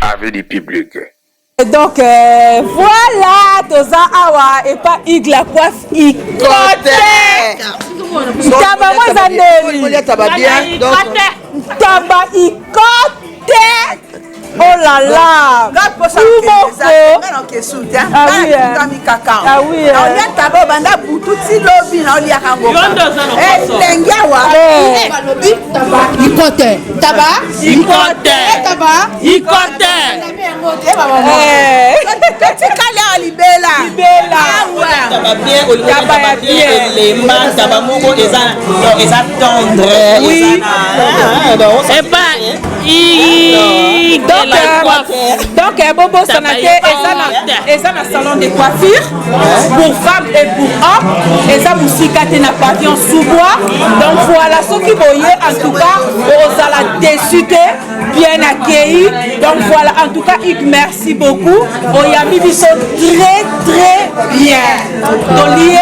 avec du public. Et donc voilà, Toza Awa et pas Hugues la coiffe Ikote. Taba moi Zaneli. Taba Ikote. Oh là là. Ah oui. Donc, Bobo Sanate et ça dans salon de coiffure pour femmes et pour hommes. Et ça, Moussikate n'a pas en sous-bois. Donc, voilà ce qui voyait. En tout cas, on a déçu, bien accueilli. Donc, voilà, en tout cas, merci beaucoup. On y a mis du son très, très bien. Donc, lié,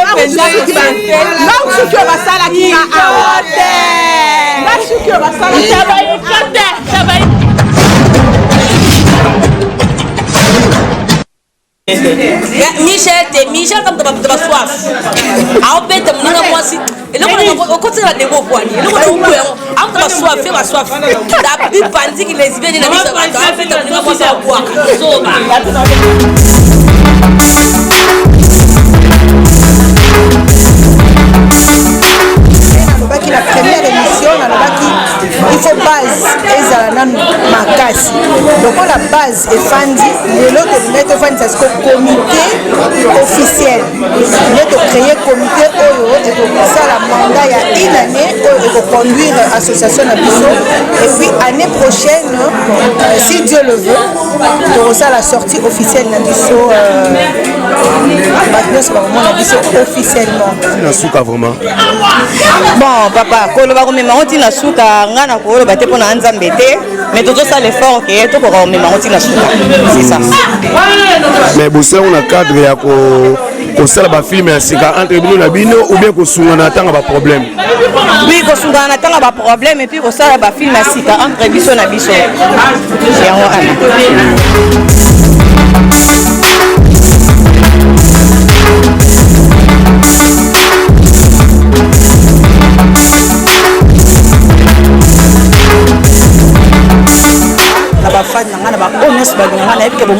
Michel comme tu vas soif. A opé te mona moi si. Et là on continue à débo poignet. Là on va soif, fait ma soif. Da bi pandi qui les vient dans mise en fait te mona moi ça boire. La première émission, il faut base et makasi. Donc la base est fandi, l'autre est fandi, c'est ce comité officiel. Il est créé comité Oyo et pour ça la mandat il y a une année et pour conduire l'association Nabiso. Et puis année prochaine, si Dieu le veut, pour ça la sortie officielle Nabiso. Maintenant c'est vraiment Nabiso officiellement. Vraiment. Bon papa, kolo ba komema oti na suka ngana kolo ba te pona nzambe te, mais tout ça l'effort que to ko komema oti na suka. C'est ça. Mais vous savez on a cadre ya ko sala ba film ya sika entre bino na bino ou bien ko sunga na tanga ba problème. Oui, ko sunga na tanga ba problème et puis ko sala ba film ya sika entre biso na biso. C'est en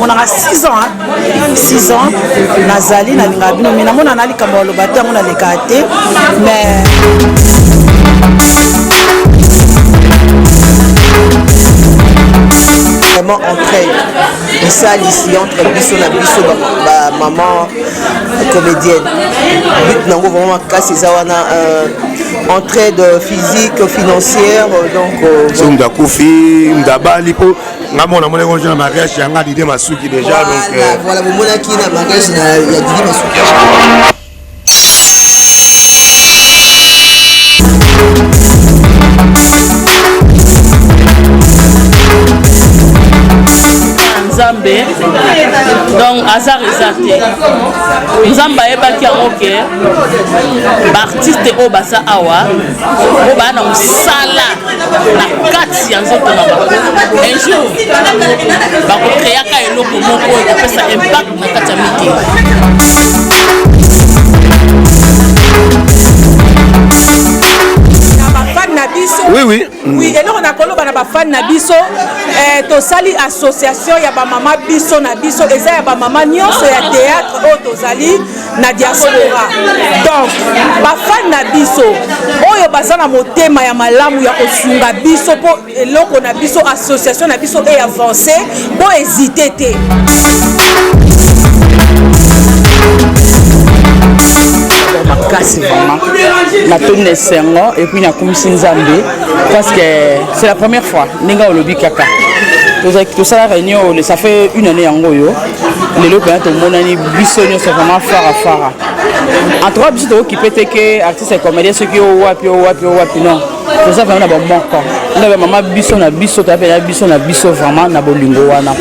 on a 6 ans, 6 ans, Nazali, Nalingabino, mais on a un Kamalo Baté, on a les KT, mais. Vraiment entrée, et ça ici entre Bisso et Bisso, maman comédienne. But nango vraiment casse zawana entrée de physique, financière, donc. Mda Kofi, Mda Bali po. Ngamo na mona ko na mariage yanga Didi Masuki déjà donc. Voilà, vous mona qui na mariage na ya Didi Masuki. Nzambe donc hasard exacté Nzamba ebaki yango ke baartiste oyo baza awa oyo baya na mosala na kati ya nzoto na bango un jour bakokreaka eloko moko oyo ekopesa impact na kati ya mikili. Oui, oui. Oui, et nous on a connu ba fan na biso to sali association ya ba mama biso na biso eza ya ba mama nyonso ya théâtre o to sali na diaspora. Donc ba fan na biso oyo bazana motema ya malamu ya kosunga biso po eloko na biso association na biso e avancer bo hésiter te. Makasi vraiment na tonne sengo et puis na komisi nzambe parce que c'est la première fois ninga olobi kaka tout ça la réunion ça fait une année yango yo lelo pe to monani biso c'est vraiment fara en trois biso to qui peut être que artiste et comédien ceux qui wapi non tout ça vraiment na bon moko na maman biso na biso ta pe na biso vraiment na bolingo wana.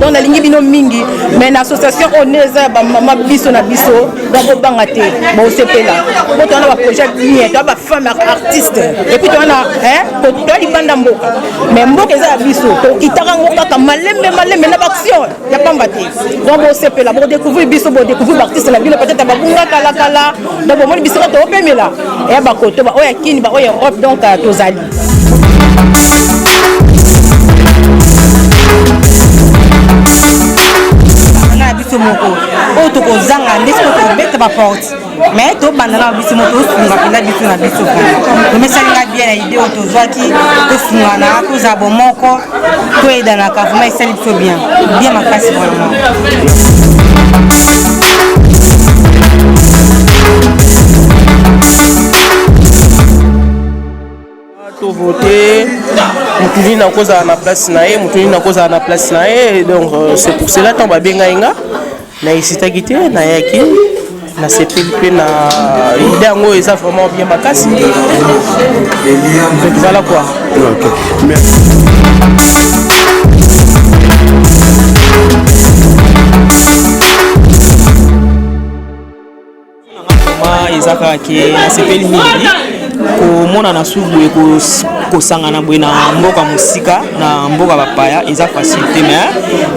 donc nalingi bino mingi mais na association oneza ba mama biso na biso donc banga te bon sepela bon on a ba projet bien to ba femme artiste et puis on a ko to libanda mboka mais mboka eza biso to kitaka ngoka ka malembe na ba action ya pamba te donc bon sepela bon découvrir biso bon découvrir artiste na ville peut-être ba bunga kala donc bon biso to opemela et ba ko to ba oya kini ba oya Europe donc tozali na biso moko o to ko zanga ndesi ko beta ba porte mais to bandana biso moto sunga penda biso na biso to mesalinga bien na idée o to zwaki to sunga na to zabo moko to edana ka vraiment esali biso bien makasi vraiment to voter mutuni na koza na place na ye mutuni na koza na place na ye donc c'est pour cela tant ba benga inga na isitaki te na yaki na sepeli pe na idée yango eza vraiment bien makasi donc voilà quoi. Ok, merci. ezaka ke nasepeli mingi komona na subu kosangana boye na mboka mosika na mboka bapaya eza facile te mais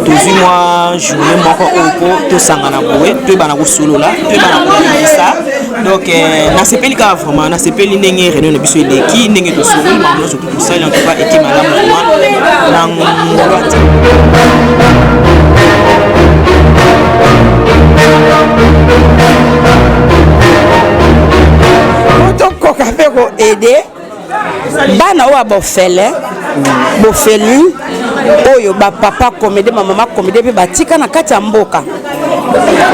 tozwi mwa journée moko oyo tosangana boye toyebana kosolola toyebana kolakisa donc nasepeli kaka vraiment nasepeli ndenge réunion na biso eleki ndenge tosololi makambo nyonso tosali en tout cas eki malamu vraiment na ngolwa te. tokoka mpe koede bana oyo bofeli oyo bapapa komede bamama komede mpe batika na kati ya mboka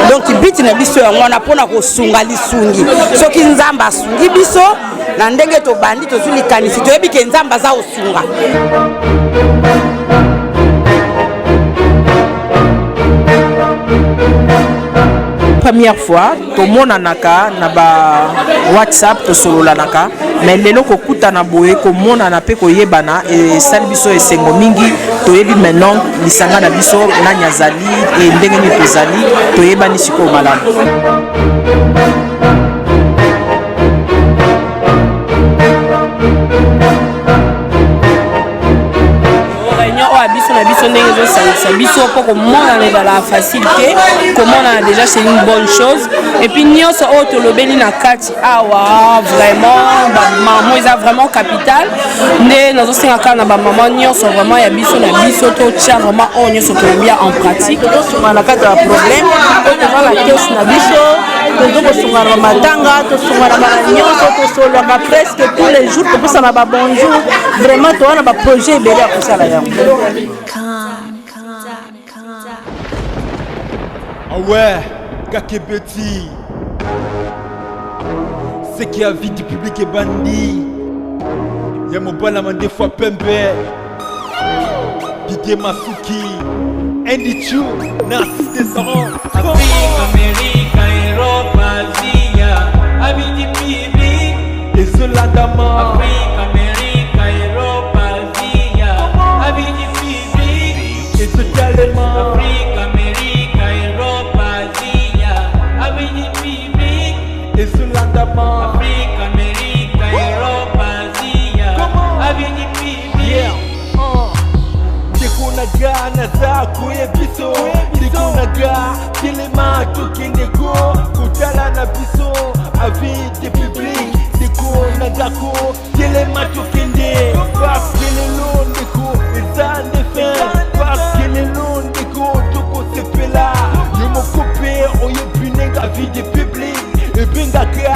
donc biti na biso yango wana mpona kosunga lisungi soki nzambe asungi biso na ndenge tobandi tozwi likanisi toyebi ke nzambe aza kosunga. Première fois tomonanaka na ba WhatsApp tosololanaka mais lelo kokutana boye komonana pe koyebana esali biso esengo mingi toyebi maintenant lisanga na biso nani azali e ndenge nini tozali toyebani sikoyo malamu. biso ndenge ezosalisa biso mpo komonana ezala facilité komonana déjà c'est une bonne chose et puis nyonso oyo tolobeli na kati awa vraiment bamama eza vraiment capital nde nazosenga kaka na bamama nyonso vraiment ya biso na biso totia vraiment oyo nyonso tolobi en pratique tosunga na kati ya problème oyo toza na kesi na biso tozokosungana na matanga tosungana na nyonso tosolwanga presque tous les jours topesana babonjour vraiment toza na baprojet ebele ya kosala yango. Ah ouais, Kakebeti. C'est qui a vie du public et bandit. Y'a mon balama des fois Pembe. Didier Masuki. Andy Chou. Narcisse Descendant. Afrique, Amérique, Europe, Asie. Avis du public. Et cela d'amant. Afrique, Amérique, Europe, Asie. Avis du public. Et ce tellement. Afrique, Amérique, Europe, Asie. Avis du public. Et cela d'amant. Afrique, Amérique, Europe, Asie. Avis du public. Dekunaga naza kuye biso. Dekunaga kilema tukindeko. Kutala na biso. Avis du public. Dekunaga ko kilema tukinde. Parce que les longs deko ils en défendent. Parce que les longs deko toko sepela. Yo mo coupé oyo pinenga vie du public. Et bingaka.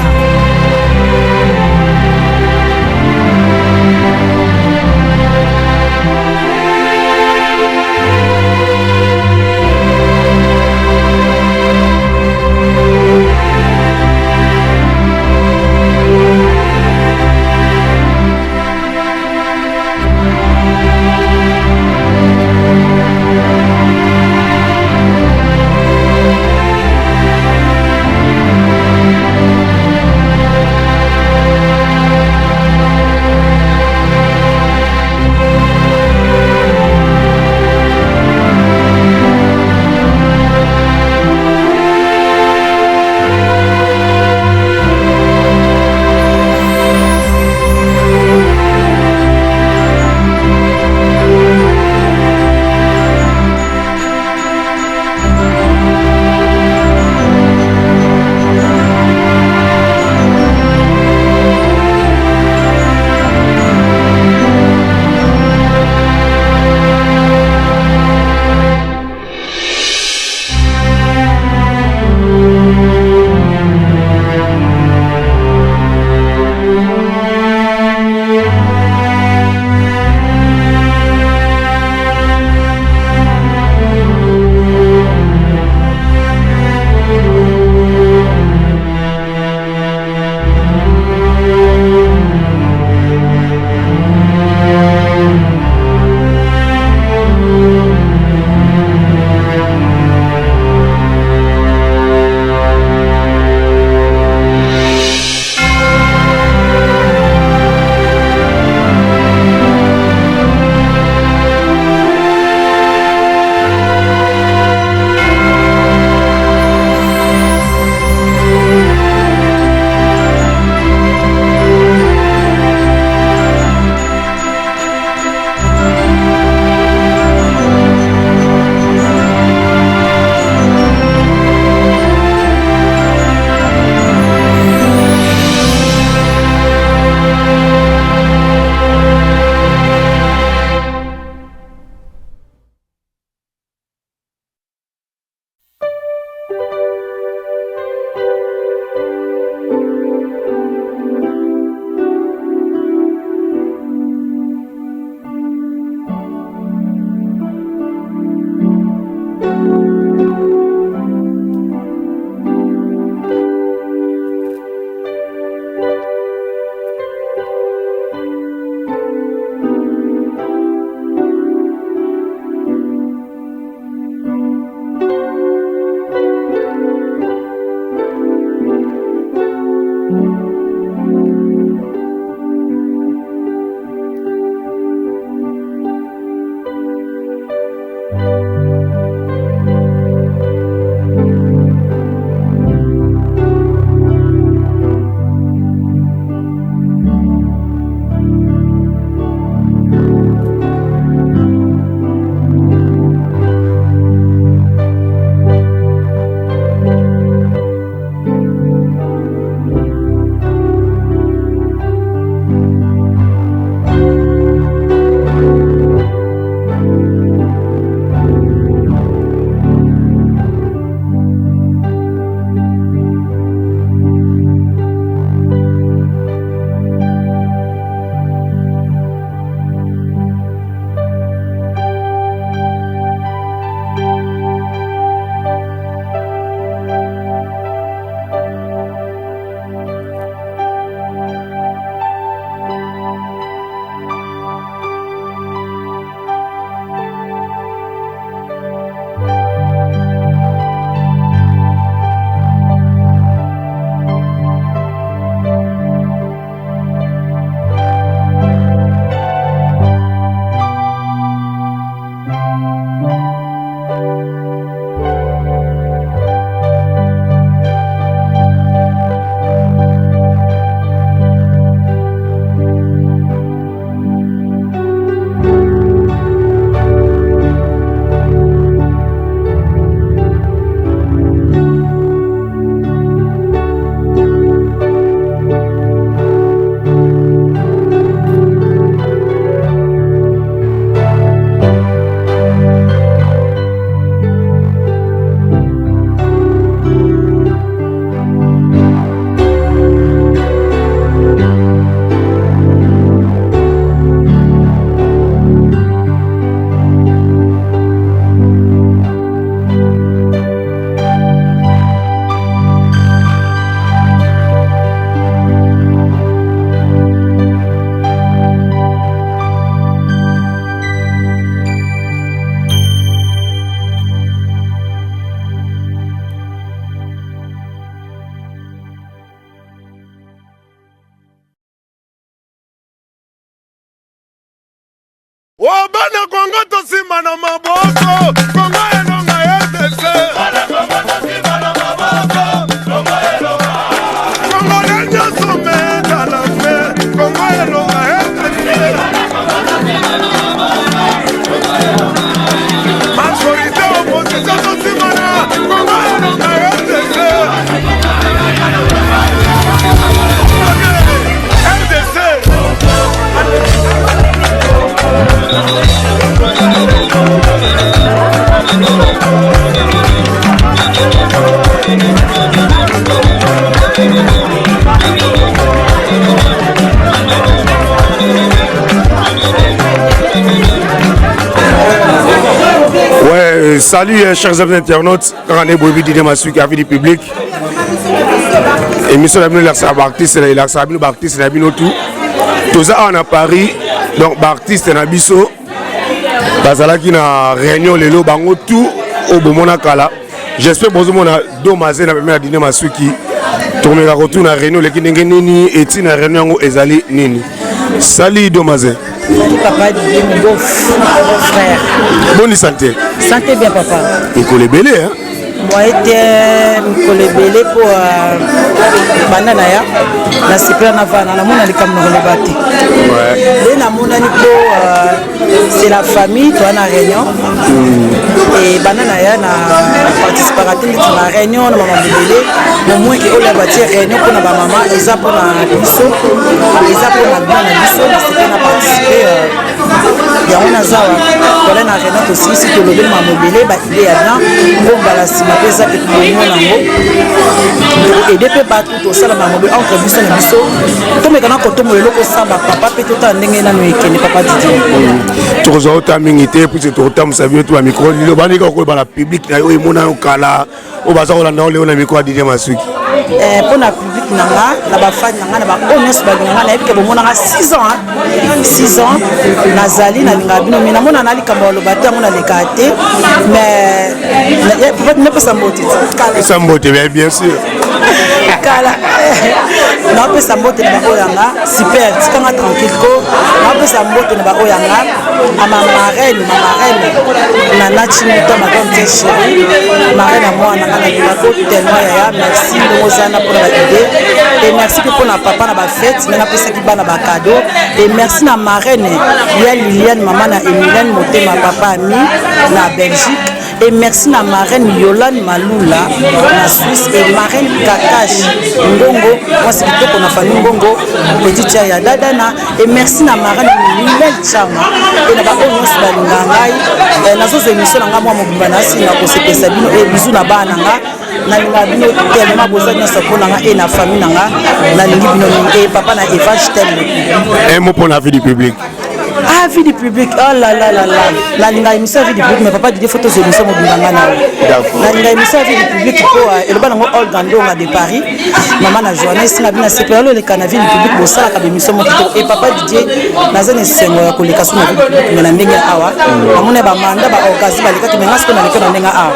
Ouais, salut chers amis internautes, quand on est Bobi Didier Massouk qui a vu du public. Émission d'Abino l'artiste, l'artiste d'Abino tout. Tout ça on a Paris, donc l'artiste Nabiso. Bazala qui na réunion les lots bango tout au Bomona Kala. J'espère que vous avez domazé na même Didier Massouk qui tourne la retour na réunion les qui nini et ti na réunion au ezali nini. Salut domazé. Salut papa, Didier, mon beau frère. Bonne santé. Santé bien papa. Il colle belé hein. Moi j'étais belé pour banana ya. La super navana na mona likam na lebati. Ouais. Et na mona niko c'est la famille toi na réunion. Et banana ya na participateur de la réunion na maman belé. Au moins que ola bâtir réunion pour na ba maman eza pour na biso. Eza pour na bana biso na c'est na participer ya ona zawa. Voilà na réunion aussi si tu le veux maman belé ba idée ya na ngomba la pesa que tu et depuis partout tout ça la maman entre biso na biso to me kana ko to mo loko samba papa pe to ta ndenge na no ekene papa Didier to zo ta mingité puis to ta musabio to micro lilo bani ko ba la public na yo emona kala o baza ko la na le na micro Didier Massouk pour la public nanga na ba fan nanga na ba honest ba nanga na ebike bo mona 6 ans 6 ans nazali na linga bino mina mona na likamba lo bata mona le kate mais ne pas s'emboter s'emboter bien sûr kala na pe s'emboter na ba oyanga super tikanga tranquille ko na pe s'emboter na ba oyanga ama marraine na nachimita ma grande chérie marraine à moi na la ko tellement ya merci Mozana pour la idée et merci pour la papa na ba fête mais na pesa ki bana ba cadeau et merci na marraine ya Liliane maman na Emilienne Motema papa ami na Belgique et merci na marraine Yolande Malula na Suisse et marraine Kakash Ngongo moi c'est plutôt qu'on a fallu Ngongo petite ya dadana et merci na marraine Lilel Chama et na ba onus balinga ngai na zo émission nga moi mobimba na sina ko se pesa bino et bisou na bana nga na linga bino tellement besoin de sa pona et na famille nga na lingi bino et papa na Eva je t'aime un mot pour la vie du public. Ah, vie du public, oh là là là là. La linga émission vie du public, mais papa dit des photos de l'émission mobile. La linga émission vie du public pour le banango All Gandonga de Paris. Maman na journée, si na bien c'est pour le canavie du public pour ça la émission mobile. Et papa Didier, na zone sengo ya koleka suna vie du public na ndenge awa. Amone ba manda ba okazi ba lekaki menga siko na leka na ndenge awa.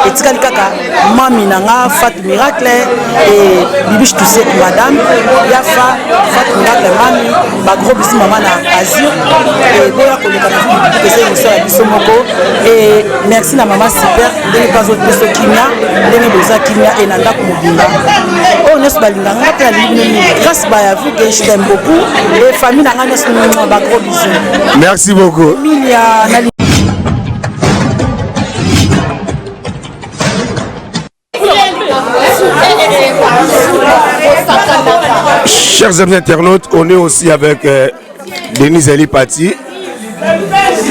Et tikali kaka mami nanga Fat Miracle et Bibiche tu sais madame Yafa Fat Miracle mami ba gros bisou maman na Azir. Et boya koleka na vie que c'est une soeur biso moko et merci na maman super ndenge pas autre biso kimia ndenge boza kimia et nanda ko mobimba oh nesu balinga nga pe ali nini grâce ba ya vous que je t'aime beaucoup et famille na nga nesu mo ba gros bisous merci beaucoup milia na chers amis internautes, on est aussi avec Denise Eli Pati.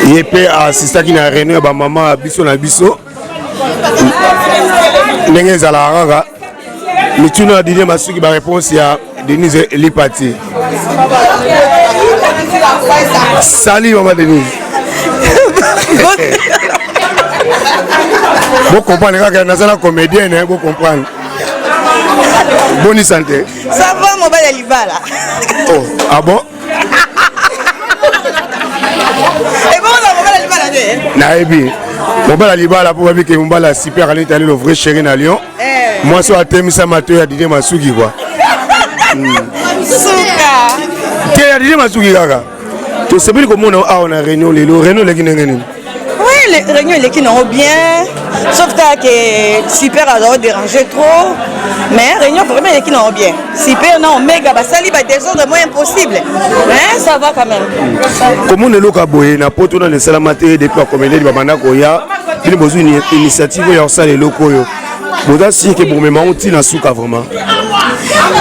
Il peut assister qui na réunion ba maman biso na biso. Ndenge zala ranga. Mituna a Didier Massouk qui ba réponse ya Denise Eli Pati. Salut maman Denise. Vous comprenez que nous sommes comédiens, vous comprenez. Bonne santé. Ça va mon bel Alibala. Oh, ah bon? Et bon, mon bel Alibala. Naïbi. Mon bel Alibala pour dire que mon bel super allé le vrai chéri à Lyon. Moi, je suis à Temisa Mathieu à Didier Massouk quoi. Souka. Qui est Didier Massouk gaga? Tu sais bien comment on a réunion les réunions les Guinéens. Oui, les réunions qui n'ont bien, sauf que super a dérangé trop, mais réunion vraiment qui n'ont bien. Super non méga basali ba désordre moins impossible. Mais ça va quand même. Comment on est là boye na poto na le salamate depuis la comédie ba banda ko ya, il besoin une initiative ya ça les locaux yo. Boda si que pour même on tina souka vraiment.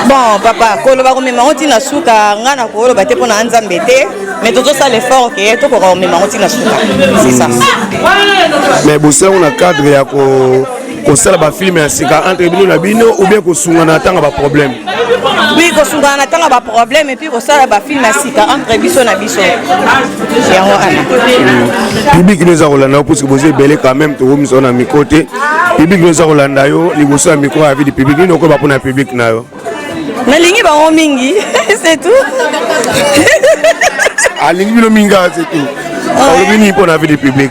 Bon papa, ko lo ba ko même on tina souka ngana ko lo ba te pona nzambe te. Mais tout ça l'effort que tout qu'on met maroti na souka. C'est ça. Mais bossé on a cadre ya ko sala ba film ya sika entre bino na bino ou bien ko sunga na tanga ba problème. Oui, ko sunga na tanga ba problème et puis ko sala ba film ya sika entre biso na biso. Yango ana. Public nous a rolanda parce que vous êtes belé quand même tout on a mi côté. Public nous a rolanda yo, li bosso micro avec du public ni ko ba pour na public na yo. Na lingi ba o mingi, c'est tout. A l'ingilo minga c'est tout. On vient pour la vie du public.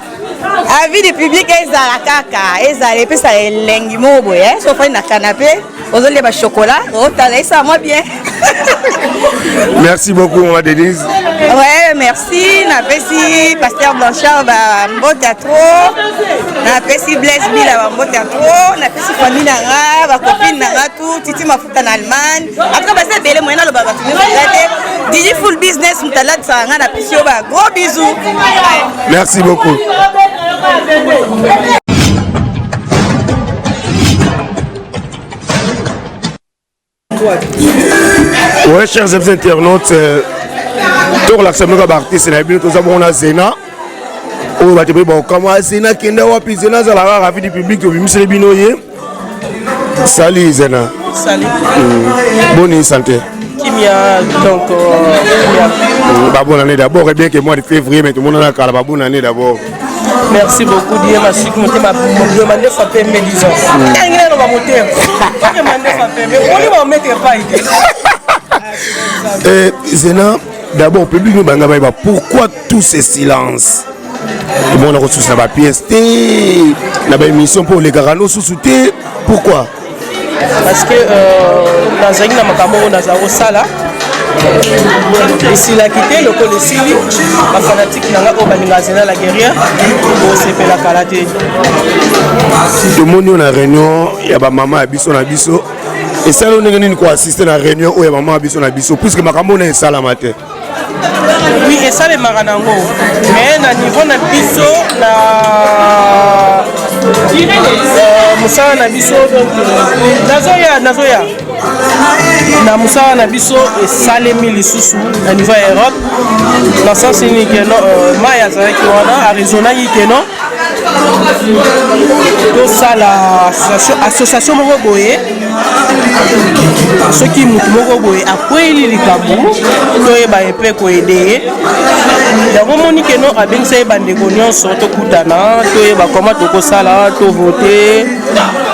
La vie du public est à la caca, est à l'épice à l'engimo boy, sauf un canapé, aux olives à chocolat, oh t'as ça moi bien. Merci beaucoup ma Denise. Ouais, merci. Napesi Pasteur Blanchard ba mbota trop. Napesi Blaise Bila ba mbota trop. Napesi famille nanga, ba copine nanga tout, titi mafuta na Allemagne. Après ba c'est belé moyena lo ba tu me Digi full business mtalad sanga napesi yo ba gros bisous. Merci beaucoup. Ouais, chers internautes, pour l'acceptation de l'artiste, nous avons Zena. On va te dire, bon, comment Zena, Kenda, Wapi, Zena, ça la ravi du public, au ministre de Binoye. Salut Zena. Salut. Bonne santé. Kimia, donc, bonne année d'abord, et bien que mois de février, mais tout le monde a la bonne année d'abord. Merci beaucoup, Dieu m'a su que je m'ai demandé de faire mes 10 ans. Zena, d'abord, public nous banga pourquoi tout ce silence? On a reçu la pièce, la émission pour les Garano sous-souté. Pourquoi? Parce que dans un makambo dans sala ici la quitté le colesili ma fanatique nanga o baninga Zena la guerrière au CP la karaté. Tout le monde on a réunion, il y a maman abisso na biso et ça on est ko assister na réunion où il y a maman abisso na biso puisque makambo na sala matin. Oui, et ça les maranango. Mais na niveau na biso na Moussa na biso donc nazoya na Moussa na biso et salemi lisusu na niveau Europe dans sens ni que non maya za ki wana Arizona yi que non tout ça la association moko boye soki mutu moko boye akweli likabu toyeba epe koyede yango moni ke no abengisa ye bandeko nyonso tokutana toyeba koma tokosala tovote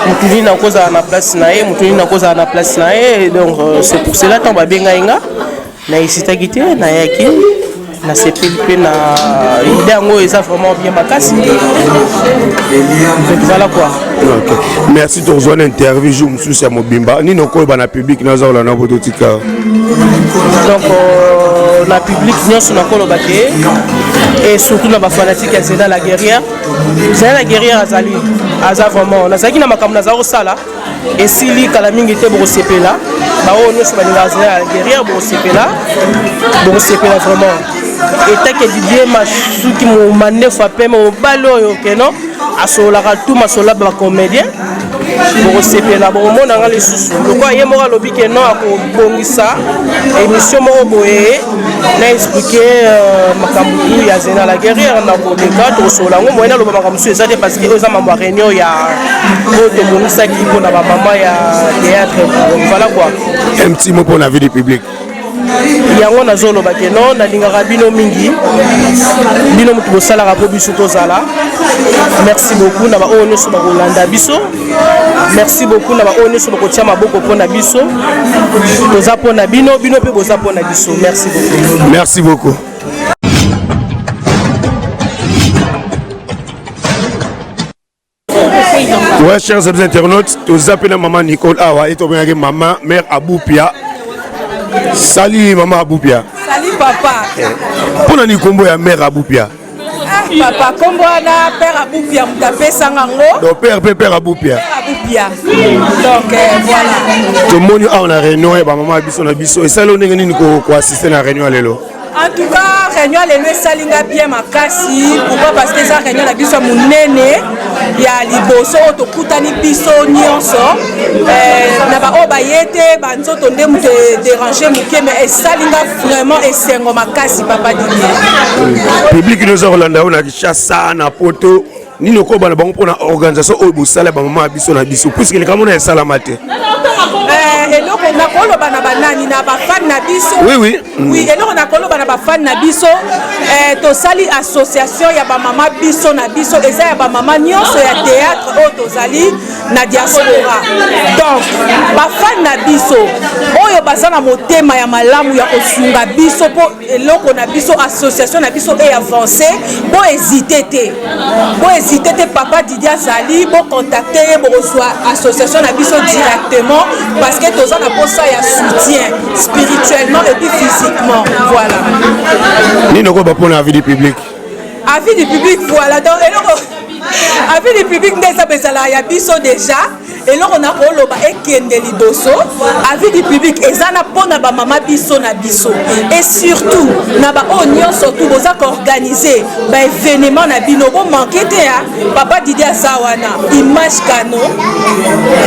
mutu nini akozala na place na ye mutu nini akozala na place na ye donc c'est pour cela ntango babengai nga na esitaki te nayaki na sepeli mpe na ide yango eza vraiment bien makasi donc voilà quoi. Okay. Merci de rejoindre l'interview jour mosusu ya mobimba nini okoyeba na public nazokola na bototika donc na public nyonso nakoloba te et surtout na bafanatique ya Zena la guerrière. Zena la guerrière azali aza vraiment nazalaki na makambo naza kosala esili kala mingi te bokosepela baoyo nyonso balinga Zena la guerrière bokosepela vraiment etake Didier Masuki momanefo apeme mobali oyo keno asolaka tout masola bacomédien bokosepela bokomonanga lisusu lokwa ye moko alobi keno akobongisa émission moko boye na explike makambo tu ya Zena la guerrière na koleka tokosola yango moyena aloba makambo mosusu eza te parce que eza mambo ya réunion ya oyo tomonisaki mpona bamama ya théâtre voilà quoi. Un petit mot pour la vie du public. Yango nazoloba ke non nalingaka bino mingi bino mutu bosalaka po biso tozala. Merci beaucoup na baoyo nyonso bakolanda biso, merci beaucoup na baoyo nyonso bakotia maboko mpona biso toza mpona bino bino mpe boza mpona biso. Merci beaucoup. Merci beaucoup. Ouais, chers internautes, tous appelez maman Nicole Awa et toi maman mère Aboupia. Salut maman Aboupia. Salut papa. Pour la Nikombo ya mère Aboupia. Ah, papa kombo wana père Aboupia mutape sangango donc père Aboupia donc voilà tout le monde a une réunion et maman biso na biso et ça l'on est venu ko assister à la réunion lelo. En tout cas, réunion le salinga bien makasi. Pourquoi? Parce que ça réunion la biso munene ya liboso to kutani biso nyonso. Na ba obayete banzoto ndemu te déranger muke mais salinga vraiment esengo makasi papa Didier. Public nous Orlando na Kinshasa na poto ni noko bana bango pona organisation o busala ba maman biso na biso puisque les kamona salamate. Eloko na koloba na banani na ba fan na biso. Oui eloko na koloba na ba fan na biso to sali association ya ba mama biso na biso eza ya ba mama nyonso ya théâtre o to sali na diaspora. Donc ba fan na biso oyo bazana motema ya malamu ya kosunga biso po eloko na biso association na biso e avancer bo hésiter te papa Didier Zali bo contacter bo reçoit association na biso directement parce que tous on a pour ça il y a soutien spirituellement et puis physiquement voilà. Ni ne quoi pour la vie du public. Avis du public voilà donc avis du public ndeza bezala ya biso déjà et là on a oloba ekende liboso avis du public ezana pona ba mama biso na biso et surtout na ba onyo surtout boza organiser ba événement na bino bo manquer te papa Didier Sawana image canon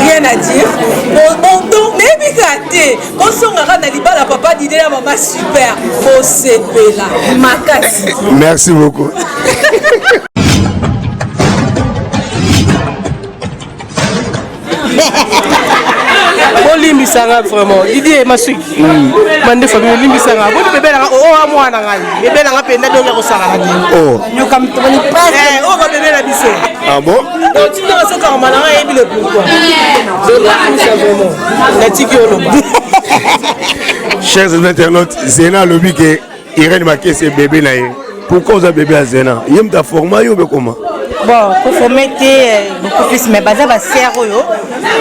rien à dire bon donc même gâté on songara na libala papa Didier na mama super au CP là makasi. Merci beaucoup. Limbisanga vraiment Didier Masuki mande famille limbisanga boni bébé na o mwana ngai bébé na penda donc ko sala ngani nyoka mtoni pas o ba bébé na biso ah bon donc tu dois se comme malanga et le pourquoi vraiment la tiki oloba. Chers internautes, Zena lobi que Irène Maké c'est bébé na ye. Pourquoi vous avez bébé à Zena? Yem ta format yo be comment? Bon, pour former beaucoup plus mais baza ba sœur oyo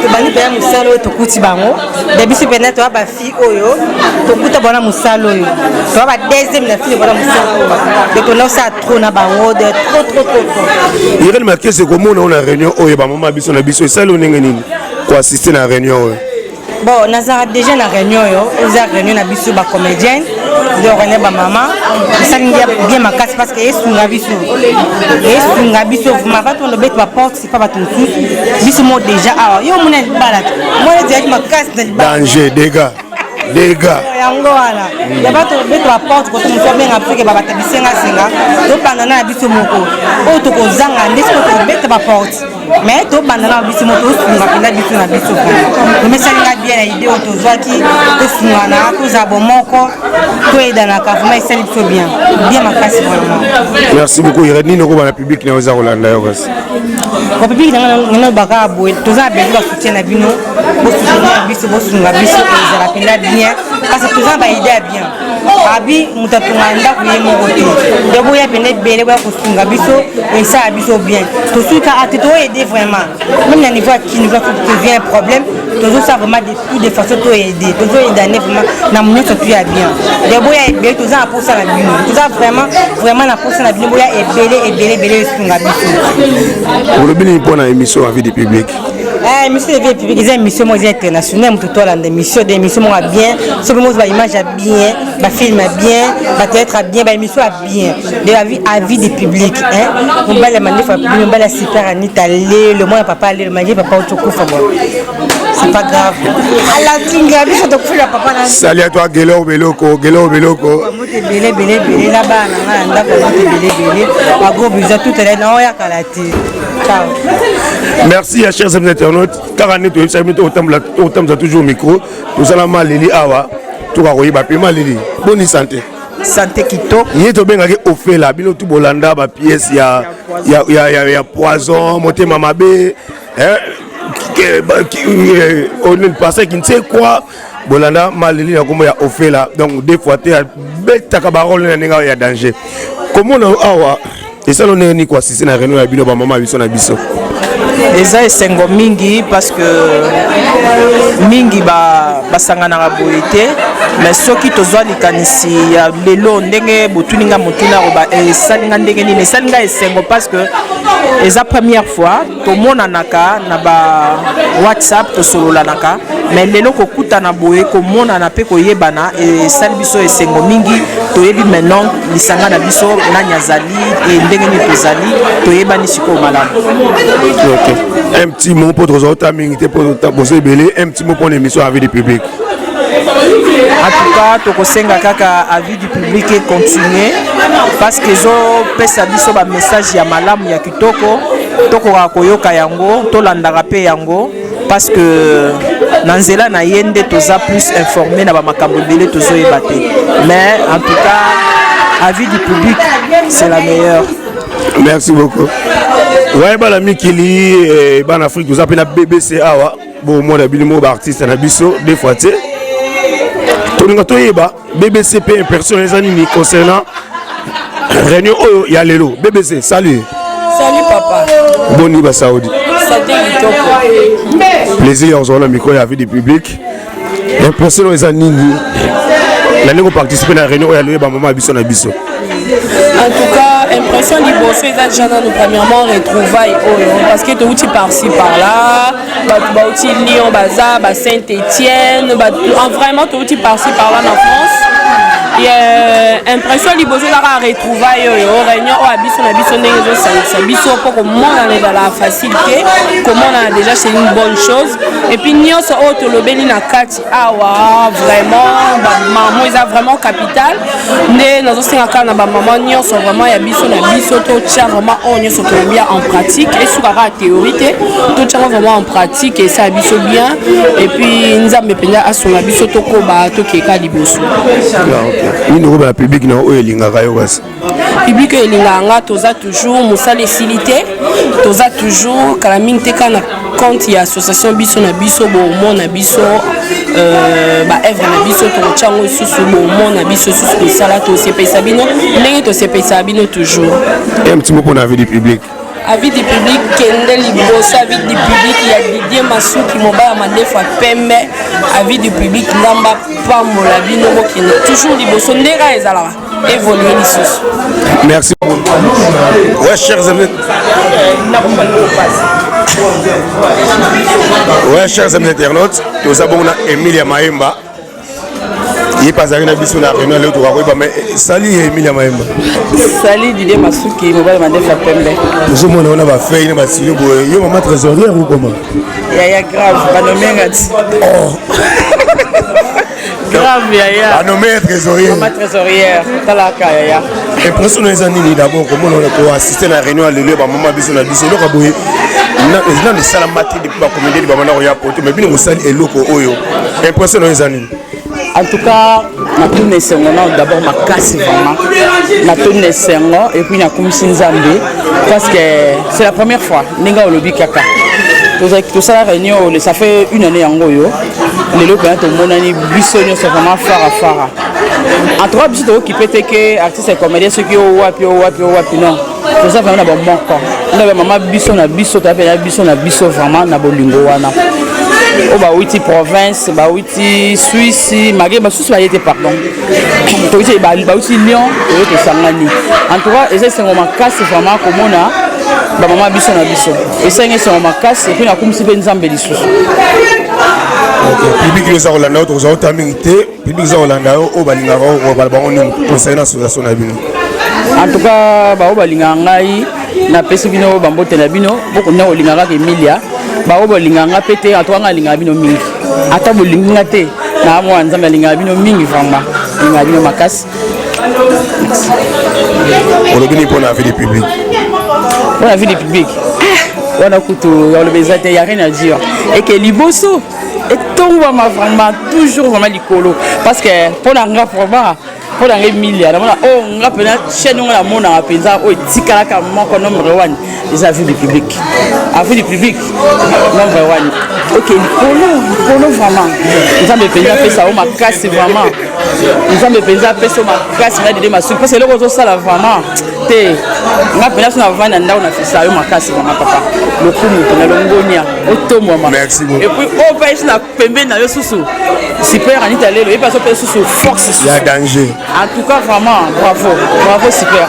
to bani pe musalo to kuti bango debi se pena to ba fille oyo to kuta bona musalo oyo to ba deuxième la fille bona musalo de to ça trop na bango de trop. Irène Maké c'est comment on a réunion oyo ba maman biso na biso ça lo nini ko assister na réunion. Bon, Nazara déjà na réunion yo, on a réunion na biso ba comédienne, de René ba maman, ça ngia bien ma casse parce que esunga biso. Esunga biso, vous m'avez pas on bet ba porte, c'est pas ba tout. Biso mo déjà ah, yo mona balade. Moi déjà ma casse danger dégâts. Yango wala. Ya ba to bet ba porte ko to mo bien après que ba ta bisenga senga, to pandana na biso moko. O to ko zanga ndesi ko bet ba porte. Mais to bandana biso moto sunga penda biso na biso ko mais ça nga bien idée auto zwaki to sunga na to zabo moko to edana ka vraiment ça il faut bien makasi vraiment. Merci beaucoup Irène ni noko ba na public na oza Rolanda yo kasi ko public na baka boy to za be ba soutien na bino bo soutenir biso bo sunga biso ko za penda bien parce que to za ba idée bien abi mutatunga nda ku yemo ko de bo ya penda bele ba ko sunga biso et ça biso bien to suka atito vraiment même le niveau qui nous devient un problème toujours ça vraiment des façons to aider toujours aider vraiment na mon ça plus bien de boya et toujours à pour ça la bien toujours vraiment na pour ça la bien boya et belé sunga biso pour le bien pour la émission à vie du public. Monsieur le public, c'est une émission internationale, des émissions bien, ce image bien, ma film bien, ma théâtre bien, ma émission bien, de la vie à vie des publics. On va la manif, on va la super Anita, le mois papa, le manger papa au choco, c'est pas grave. À la tinga, ça te fait la papa. Salut à toi, Gelo Beloko. Belé là-bas, on a belé, à gros besoin tout est là, on y a calati. Ciao. Merci à chers internautes. Car on est toujours au micro. Nous allons Malili Awa. Tout va royer bapima Lili. Bonne santé. Santé Kito. Il est bien au fait là. Bino tout bolanda ba pièce ya poison, monter mamabe. On ne passe qui ne sait quoi. Bolanda Malili na comme ya au fait là. Donc des fois tu as bête ta cabarole na ya danger. Comment on awa et ça on est ni quoi si c'est na réunion ya bino ba maman biso na biso. Eza esengo mingi parce que mingi basangana boyete mais soki tozwa likanisi ya lelo ndenge botuninga motuna roba esalinga ndenge nini esalinga esengo parce que eza première fois tomonanaka na ba WhatsApp tosololanaka mais lelo kokutana boye komonana pe koyebana esali biso esengo mingi toyebi maintenant lisanga na biso nani azali ndenge nini tozali toyebani sikoyo malamu. Un petit mot pour nos autres amis, pour un petit mot pour l'émission Avis du public. En tout cas, tokosenga kaka avis du public et continuer parce que zo pesa biso ba message ya malamu ya kitoko tokoka koyoka yango tolandaka pe yango parce que nanzela na yende toza plus informé na ba makambo belé tozoyeba te mais en tout cas avis du public c'est la meilleure. Merci beaucoup. Ouais, bah la Mikili, en Afrique, vous appelez la BBC Awa, bon moi la bilimo artiste na biso des fois tu. BBC peut personne les animés concernant réunion il y a lelo BBC salut. Salut papa. Boni ba Saoudi. Plaisir on a micro à vie du public. Impression les animés. La négo participer à la réunion il y a lelo ba maman biso na biso. En tout cas, impression du bossé, déjà nous premièrement retrouvailles parce que tu es par-ci par-là, tu es Lyon, Baza, Saint-Étienne, vraiment tu es par-ci par-là en France. Et impression du bossé là retrouvailles réunion au abisso na biso ndenge ça biso pour comment on est dans la facilité, comment on a déjà c'est une bonne chose et puis nyonso auto lobeli na kati awa vraiment maman ils a vraiment capital né dans un cas na ba maman nyonso vraiment ya biso na biso to tcha vraiment on nyonso to bien en pratique et sur la théorie to tcha vraiment en pratique et ça biso bien et puis nzambe penya asonga biso to ko ba to keka liboso. Ni no ba public na o elingaka yo basi. Public elinganga toza toujours musala esilité toza toujours kala mingi te kana compte ya association biso na biso bo mona biso ba œuvre na biso to chango susu bo mona biso susu ko sala to sepesa bino ndenge to sepesa bino toujours. Un petit mot pour la vie du public. Avis du public kende liboso avis du public ya Didier Masuki mobala mandefa pembe avis du public ngamba pambola bino bokende toujours liboso ndera ezalaka évoluer lisusu. Merci. Ouais chers amis. Ouais chers amis internautes, nous avons Emilia Maemba. Il passe à la biso na réunion le tour mais salut Emilia Maemba. Salut Didier Masuki mobile mandefa pembe. Nous mona on va faire une basilo boy yo maman trésorier ou comment? Ya grave banomenga ti. Oh. Grave ya. Banomenga trésorier. Maman trésorière talaka ya. Impression les années d'abord comment on a assisté à la réunion le ba maman biso na biso lo ka boy. Non les salamati de ba comédie de ba mana ya poto mais bino musali eloko oyo. Impression les années. En tout cas, d'abord ma casse vraiment. Et puis parce que c'est la première fois. Tout ça la réunion, ça fait une année en goyo. Les locaux ont monani bisonio c'est vraiment fara. En trois bisous qui peut être que artistes et comédiens ceux qui ont wapi non. Tout ça vraiment bon mon corps. On avait maman biso na biso vraiment na bolingo wana. Oh bah oui, province, bah oui, Suisse, malgré bah Suisse, été pardon. Bah oui, Lyon, bah Sangani. En tout cas, c'est un moment casse vraiment comme on a, bah maman biso na biso. Et c'est un moment casse et puis on a comme si ben zambé les sous. Public les Orlando, aux autres amitiés, public les Orlando, au Balingaro, au Balbaron, concernant l'association Nabino. En tout cas, bah au Balingangai, na pesibino, bambote Nabino, beaucoup de Olingara Emilia. Ba obo linganga pété atwanga linga bino mingi ata bolinga te na mo nzambe linga bino mingi vraiment linga bino makasi on le bénit pour la vie du public pour la vie du public on a coutu on le bezate y a rien à dire et que liboso et tombe vraiment toujours vraiment likolo parce que pour la vraiment pour la Emilia oh on a pena chaîne on a mona penza o tikala ka moko nombre 1 les avis du public avis du public nombre 1 ok likolo vraiment nous avons penza fait ça au makasi vraiment nous avons penza fait ça au makasi na de masu parce que le rozo sala vraiment te nga pena na vana ndao na fisa au makasi vraiment papa le kumu na longonia otomwa merci beaucoup et puis au page na pembe na yo susu super Anita Lelo et pas sous force. Il y a danger. En tout cas vraiment bravo super.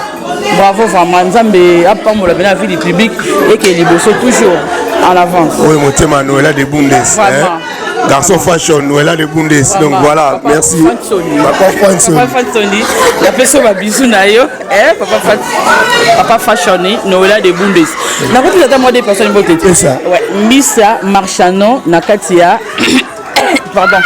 Bravo vraiment Nzambe a pas mon la vie du public et que les bossos toujours en avance. Oui, mon thème Noël de Bundes. Garçon fashion Noël de Bundes. Donc voilà, merci. Papa Fansoni. La personne va bisou na yo. Papa fashion Noël de Bundes. Na ko tata moi des personnes beauté. C'est ça. Ouais, Missa Marchano Nakatia. Pardon.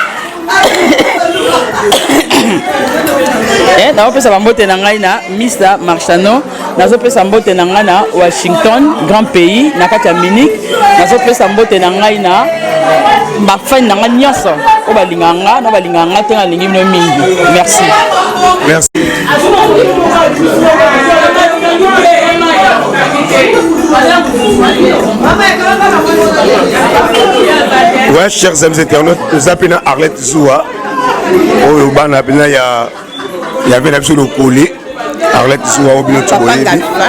Nazopesa bambote na ngai na Mr. Marchano, nazopesa mbote na ngai na Washington, grand pays, na kati ya Munich, nazopesa mbote na ngai na bafani na ngai nyonso o balinganga na balinganga te na lingi mino mingi. Merci. Merci. Ouais, chers amis internautes, nous appelons Arlette Zoua. Oh, il y avait l'absolu collé. Arlette Zoua, au bino Tchobolé.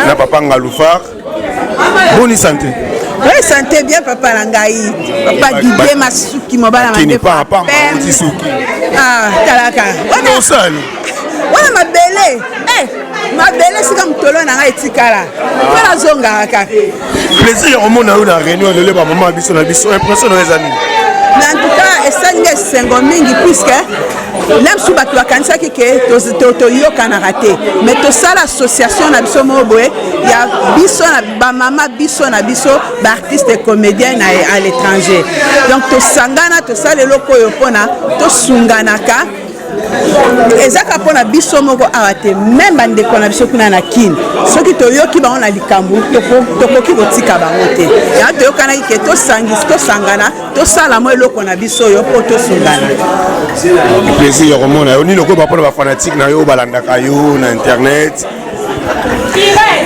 Na papa Ngaloufar. Bonne santé. Oui, santé bien, papa Langaï. Papa Guidé Masuki, Mobala qui n'est pas papa Masuki. Ah, Talaka. Non, ça. Ouais, ma belle. Ma belle, c'est comme Tolo Nanga et Tikala. Voilà, Zonga. Plaisir au monde à une réunion, le maman a biso, impression dans les amis. Mais en tout cas, c'est Sengo mingi puisque même si tu as cancer qui est toyo canaraté, mais tout ça l'association na biso moboé, il y a biso na maman biso na biso d'artistes et comédiens à l'étranger. Donc tout sangana tout ça les locaux yopona tout sunganaka. Ezaka pona biso moko awate même bande kona biso kuna na kin soki toyoki ba on a likambu tokoki kotika bango te ya toyokana ki to sangis to sangana to sala mo eloko na biso yo po to sungana plaisir au monde oni loko ba pona ba fanatique na yo balandaka yo na internet.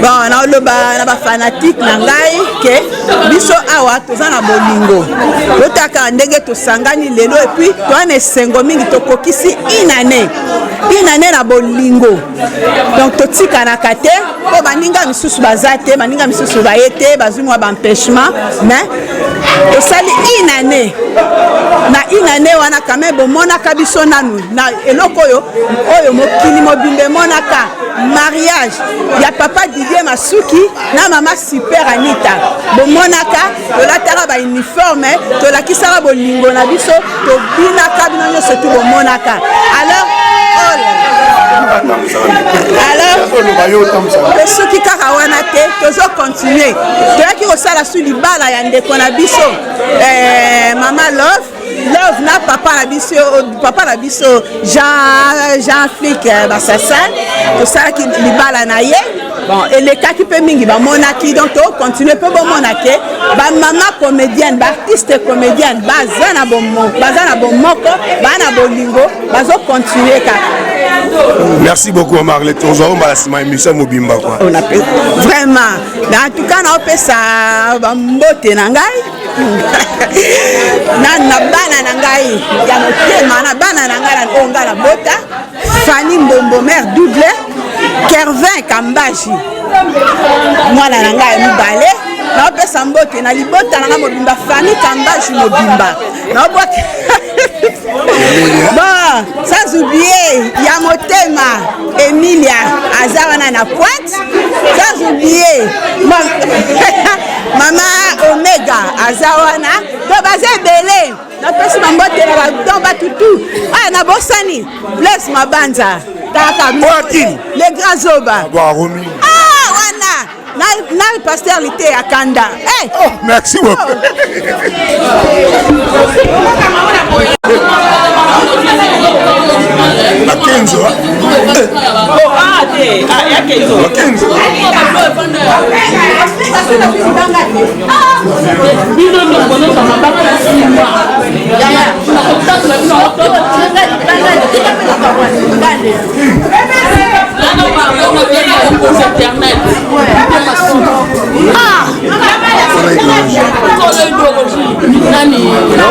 Bon, na loba na ba fanatique na ngai ke biso awa toza na bolingo lotaka ndenge tosangani lelo et puis to ane sengo mingi tokokisi inane na bolingo donc totika na kate po baninga misusu bazate baninga misusu bayete bazumwa ba empêchement mais tosali inane wana quand même bomonaka biso nanu na eloko oyo mokili mobimbe monaka mariage ya papa Didier Masuki na mama super Anita bomonaka tolataka ba uniforme tolakisaka bolingo na biso tobinaka bino nyonso tu bomonaka alors soki kaka wana te tozo continuer toyaki kosala su libala ya ndeko na biso mama love na papa na biso Jean Flic Bassassin tosalaki libala na ye bon elekaki mpe mingi bamonaki donc tocontinue mpe bomonake bamama comédienne baartiste comédienne baza na bomoko baa na bolingo bazocontinue kaka. Merci beaucoup Marlette. On va la émission mobimba quoi. On appelle vraiment. En tout cas, on peut ça bambote nangai. Na bana nangai. Ya motema na bana nangai na onga la bota. Fanny Mbombo mère double. Kervin Kambaji. Mwana nangai mibale. Na peut ça mbote na libota na mobimba Fanny Kambaji mobimba. Na bote. Bon, sans oublier Yamotema Emilia Azawana na Pointe, sans oublier Mama Omega Azawana, donc bazé belé, na pesi mambote na domba tutu, ah na bosani, bless mabanza, taka Moakin, les grands zoba. Ah wana, na pasteur lité à Kanda. Hey. Oh, merci beaucoup. Makenzo. Oh, ah, te. Ah, ya Kenzo. Makenzo.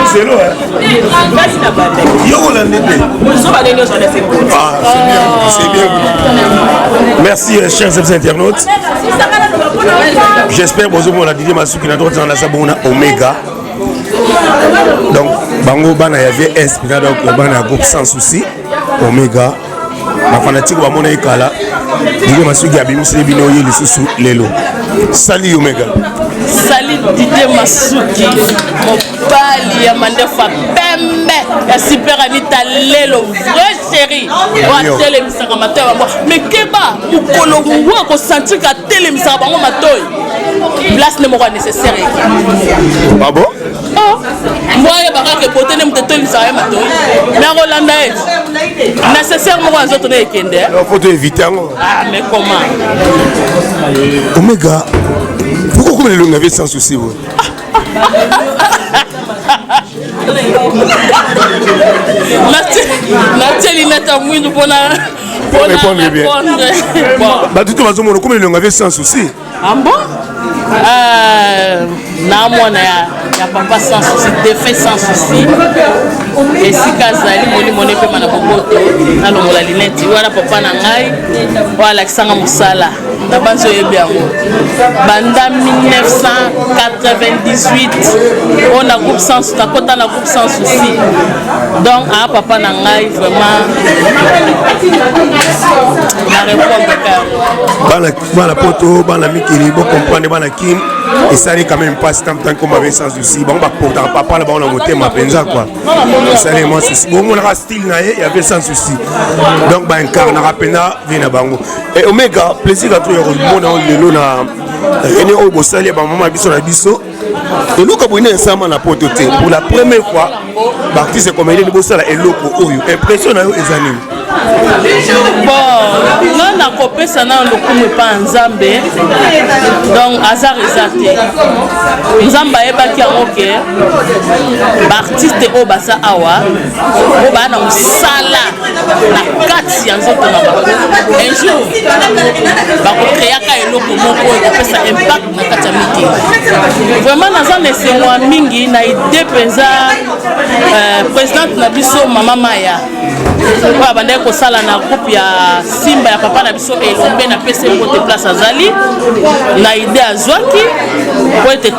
C'est l'eau, c'est bien. Merci, chers internautes. J'espère que vous avez dit Masuki na droite dans la Sabona Omega. Donc bango bana ya vie inspiré donc bana groupe sans souci Omega ma fanatique ba mona ikala diko masugi abimisi bino yeli susu lelo sali Omega sali Didier Masuki mobali ya mandefa pembe ya super Anita lelo vrai chéri wa telemisaka matoyi bango mais keba mukolo ngwa ko sentir ka telemisaka bango matoyi place ne moko nécessaire ah bon moi baka ke bote ne mteto misaka matoyi mais Rolanda nécessaire moko azoto ne ekende faut te éviter ah mais comment Omega pourquoi comme le ngave sans souci vous Nathalie nata mwindu pona répondre bien bah tout le monde comme le ngave sans souci ah bon na mwana ya papa sans souci défait sans souci et si kazali moni moni pe mana boboto na longola lineti wala papa na ngai wala kisanga musala na banzo yebi yango banda 1998 on a groupe sans souci kota na groupe sans souci donc a papa na ngai vraiment na répondre bana poto bana mikili bo comprendre bana kim et ça quand même pas tant comme avec sans souci bon bah pourtant papa là on a monté ma penza quoi ça les moi souci bon on a style na y avait sans souci donc bah incarne rapena vient bango et Omega plaisir à toi on lelo na René Obosali ba maman biso na biso et nous comme on est ensemble na poto te pour la première fois l'artiste comédien Bosala eloko oyo impression na yo ezanini bon non na kopesa na lokumu pa nzambe donc hasard ezate nzamba ebaki yango ke baartiste oyo baza awa oyo baya na mosala na kati ya nzoto na bango un jour bakokreaka eloko moko oyo kopesa impact na kati ya mikili vraiment naza na esengo ya mingi na ide mpenza présidente na biso mama Maya oyo abandaki kosala na groupe ya simba ya papa na biso elombe na pese mbote place azali na ide azwaki po ete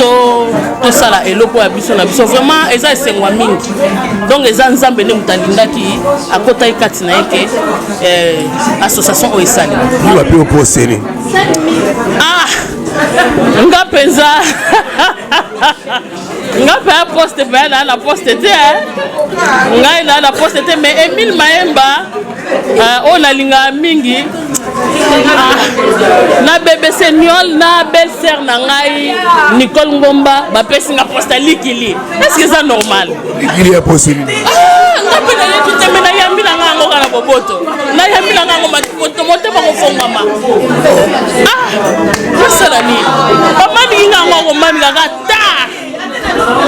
tosala eloko ya biso na biso vraiment eza esengwa mingi donc eza nzambe nde moto alingaki akotaki kati na ye ke association oyo esali bape oposeni nga mpenza nga mpe ya poste mpe na na poste te ngai na na poste te mais Emile Maemba oyo nalingaka mingi na bebe seniol na belle sœur na ngai Nicole Ngomba bapesi nga poste likili est-ce que ça normal likili ya poseni nga mpe nayeki te me nayambi na nga yango kana boboto nayambi na nga yango motema kofongama nasala nini bamamingi nga yango akomamikaka ta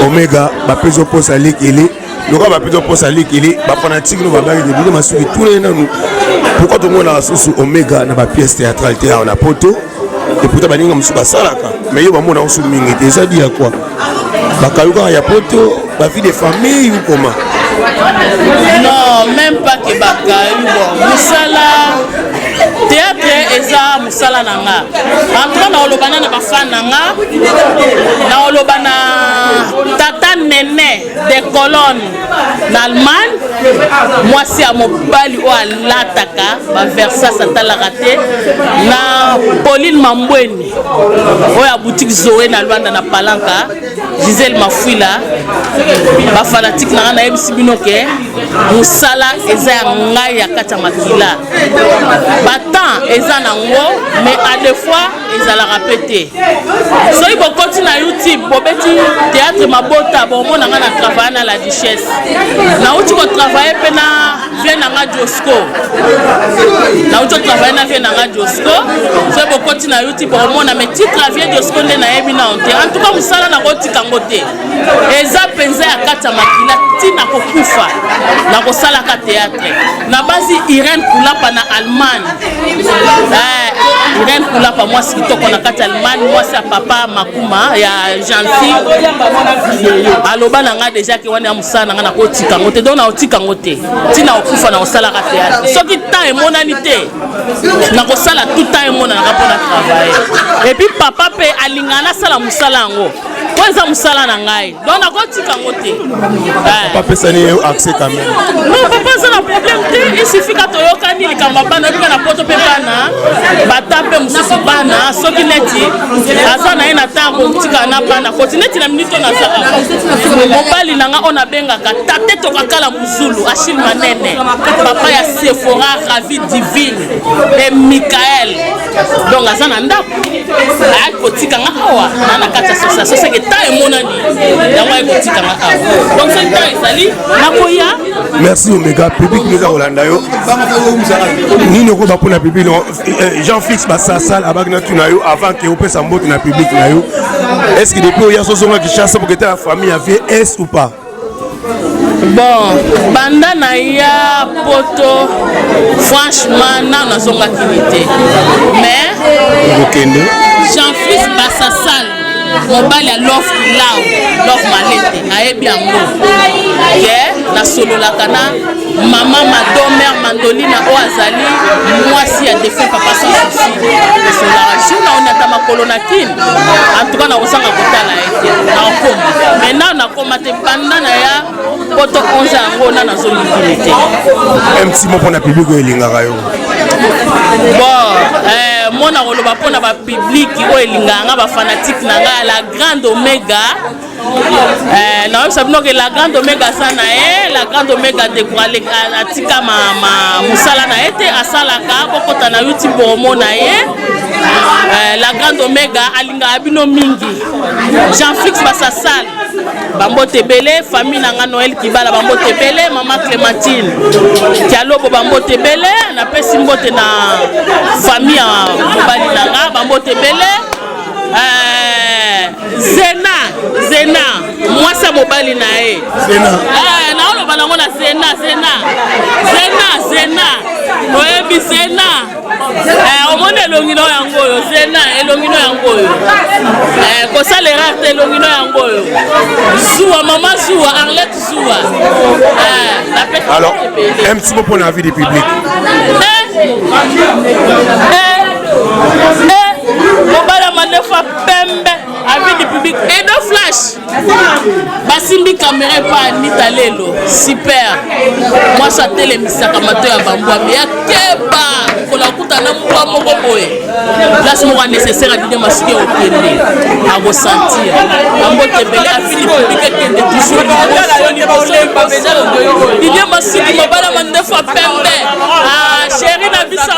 Omega bapezo posa likili loka bapezo posa likili bafanatique no babaki de bino masuki tourner nanu pourquoi tout le monde a sous Omega na ba pièce théâtrale te on a poto et pourtant baninga musuka salaka mais yo bamona osu mingi déjà dit à quoi bakayuka ya poto ba vie de famille ou comment non même pas que bakayu bon musala théâtre eza musala nanga en tout cas na olobana na bafan nanga na olobana tata nene de colonne na Allemagne mwasi ya mobali oyo alataka baversas atalaka te na Pauline Mambweni oyo ya boutique Zoé na Luanda na Palanka Gisèle Mafuila bafanatique nanga nayebisi bino ke musala eza ya ngai ya kati ya makila batan eza nango mais à deux fois ezalaka pe te soki bokoti na YouTube bobeti théâtre mabota bomona nga na travaille na la duchesse nauti kotravaille mpe na vie nanga Josco nauti kotravaille na vie nanga Josco soki bokoti na YouTube bomona mais titre ya vie Josco nde nayebi na te en tout cas mosala nakotika ngo te eza mpenza ya kati ya makila ntina kokufa na kosalaka théâtre na basi Irène Kulapa na Allemagne Irène Kulapa mwasi kitoko na kati ya Allemagne mwasi ya papa makuma ya gentil aloba na nga déjà ke wana ya mosala na nga nakotika ngo te donc nakotika ngo te ntina kokufa na kosalaka théâtre soki temps emonani te na kosala tout temps emonanaka mpona travailler et puis papa mpe alingaka nasala mosala yango po eza mosala na ngai donc nakotika yango te bapesani accès quand même non papa eza na problème te isuffit ka toyokani likambo bana obika na poto mpe bana bata mpe mosusu bana soki neti aza na ye na ntango kotika na bana koti neti na minute oyo naza mobali na nga oyo nabengaka tate tokakala mozulu Achille Manene papa ya Sephora Ravi Divine e Michael donc aza na ndako ayaki kotika nga awa na kati ya association seke ta emonani yango ayaki kotika nga awa donc soki ta ezali nakoya merci Omega public neza kolanda yo nini okoba mpona public Jean Fix basasal abaki na tuna yo avant ke opesa mbote na public na yo est-ce que depuis oya sozongaki chance pour que ta famille avait est ou pas bon banda na ya poto franchement na nazongaki te mais Jean-Fils Bassasal mobali ya Love Malete ayebi yango ke nasololaka na mama madomère Mandolina oyo azali mwasi ya défunt papa sans souci nasololaka jour na onata makolo na kini en tout cas nakosanga kotala ye te nakokoma maintenant nakoma te banda na ya poto 11 yango na nazolikini te un petit mot mpona public oyo elingaka yo bon mona koloba mpona bapubliki oyo elingaka nga bafanatike na ngai la grande Omega naoyebisa bino ke la grande Omega aza na ye la grande Omega atika mosala na ye te asalaka bokota na YouTube bomona ye la grande Omega alingaka bino mingi Jean-Fix Bassasal bambote ebele famille na nga Noël Kibala bambote ebele mama Clémentine Kialobo bambote ebele napesi mbote na famille ya mobali na nga bambote ebele Zena mwasa mobali na ye naoloba nango na Zena oyebi Zena omoni elongino yango oyo Zena elongino yango oyo kosala erreur te elongino yango oyo Zoua mama Zoua Arlette Zoua alors un petit mot pour la vie du public mobala manefa pembe avis du public et de flash basimbi caméra pa Anita lelo super moi ça télémisaka mato ya bambwa ya keba kola kutana mbwa moko boye place moko nécessaire à dire masiki au kende à ressentir ambote bele avis du public kende toujours dire masiki mobala manefa pembe chérie na bisa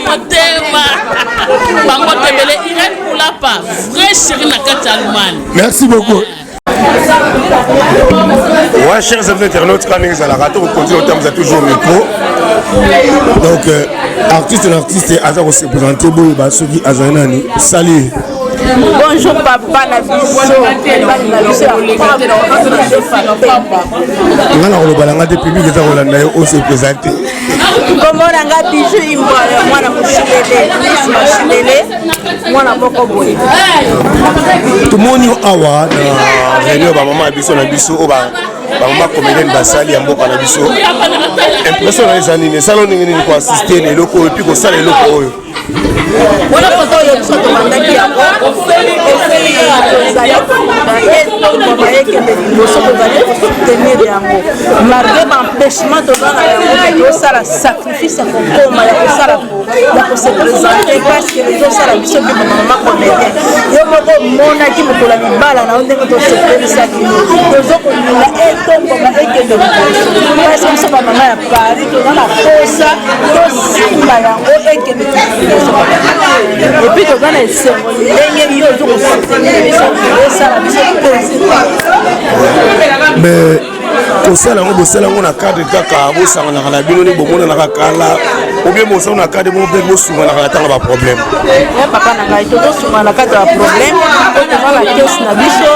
motema bango tebele Irène Koulapa vrai chérie na kati Allemagne. Merci beaucoup. Ouais, chers internautes, quand nous allons rater, on continue au temps, vous êtes toujours au micro. Donc, artiste, Azar se présenter, salut. Bonjour papa na biso ngana kolobalanga te public eza kolanda yo ose présenter komona nga bijou imboya mwana moshilele mwana moko boye tomoni awa na réunion bamama ya biso na biso oyo bamama comédienne basali ya mboka na biso impression na eza nini esala ndenge nini koassiste na eloko oyo epuis kosala eloko oyo wana foto oyo biso tomandaki yango tozali bayekende liboso tozali kosoutenir yango malgré baempêchement toza na yango tozosala sacrifice ya kokoma ya kosala ya kose présente parce que ezosala biso mpe bamama comédien yo moko monaki mokola libala na yo ndenge tosepelisa bino tozokolinga etongoma ekende liboso parce que biso bamama ya paris toza na posa tosimba yango ekende epuis toza na esengo ndenge yo ozokosoutenir biso osala biso mais kosala yango bosala yango na cadre kaka bosanganaka na bino nde bomonanaka kala obien bosala na cadre moko mpe bosunganaka na ntango baproblème papa na ngai tozosungana na kati ya baproblème po toza na kesi na biso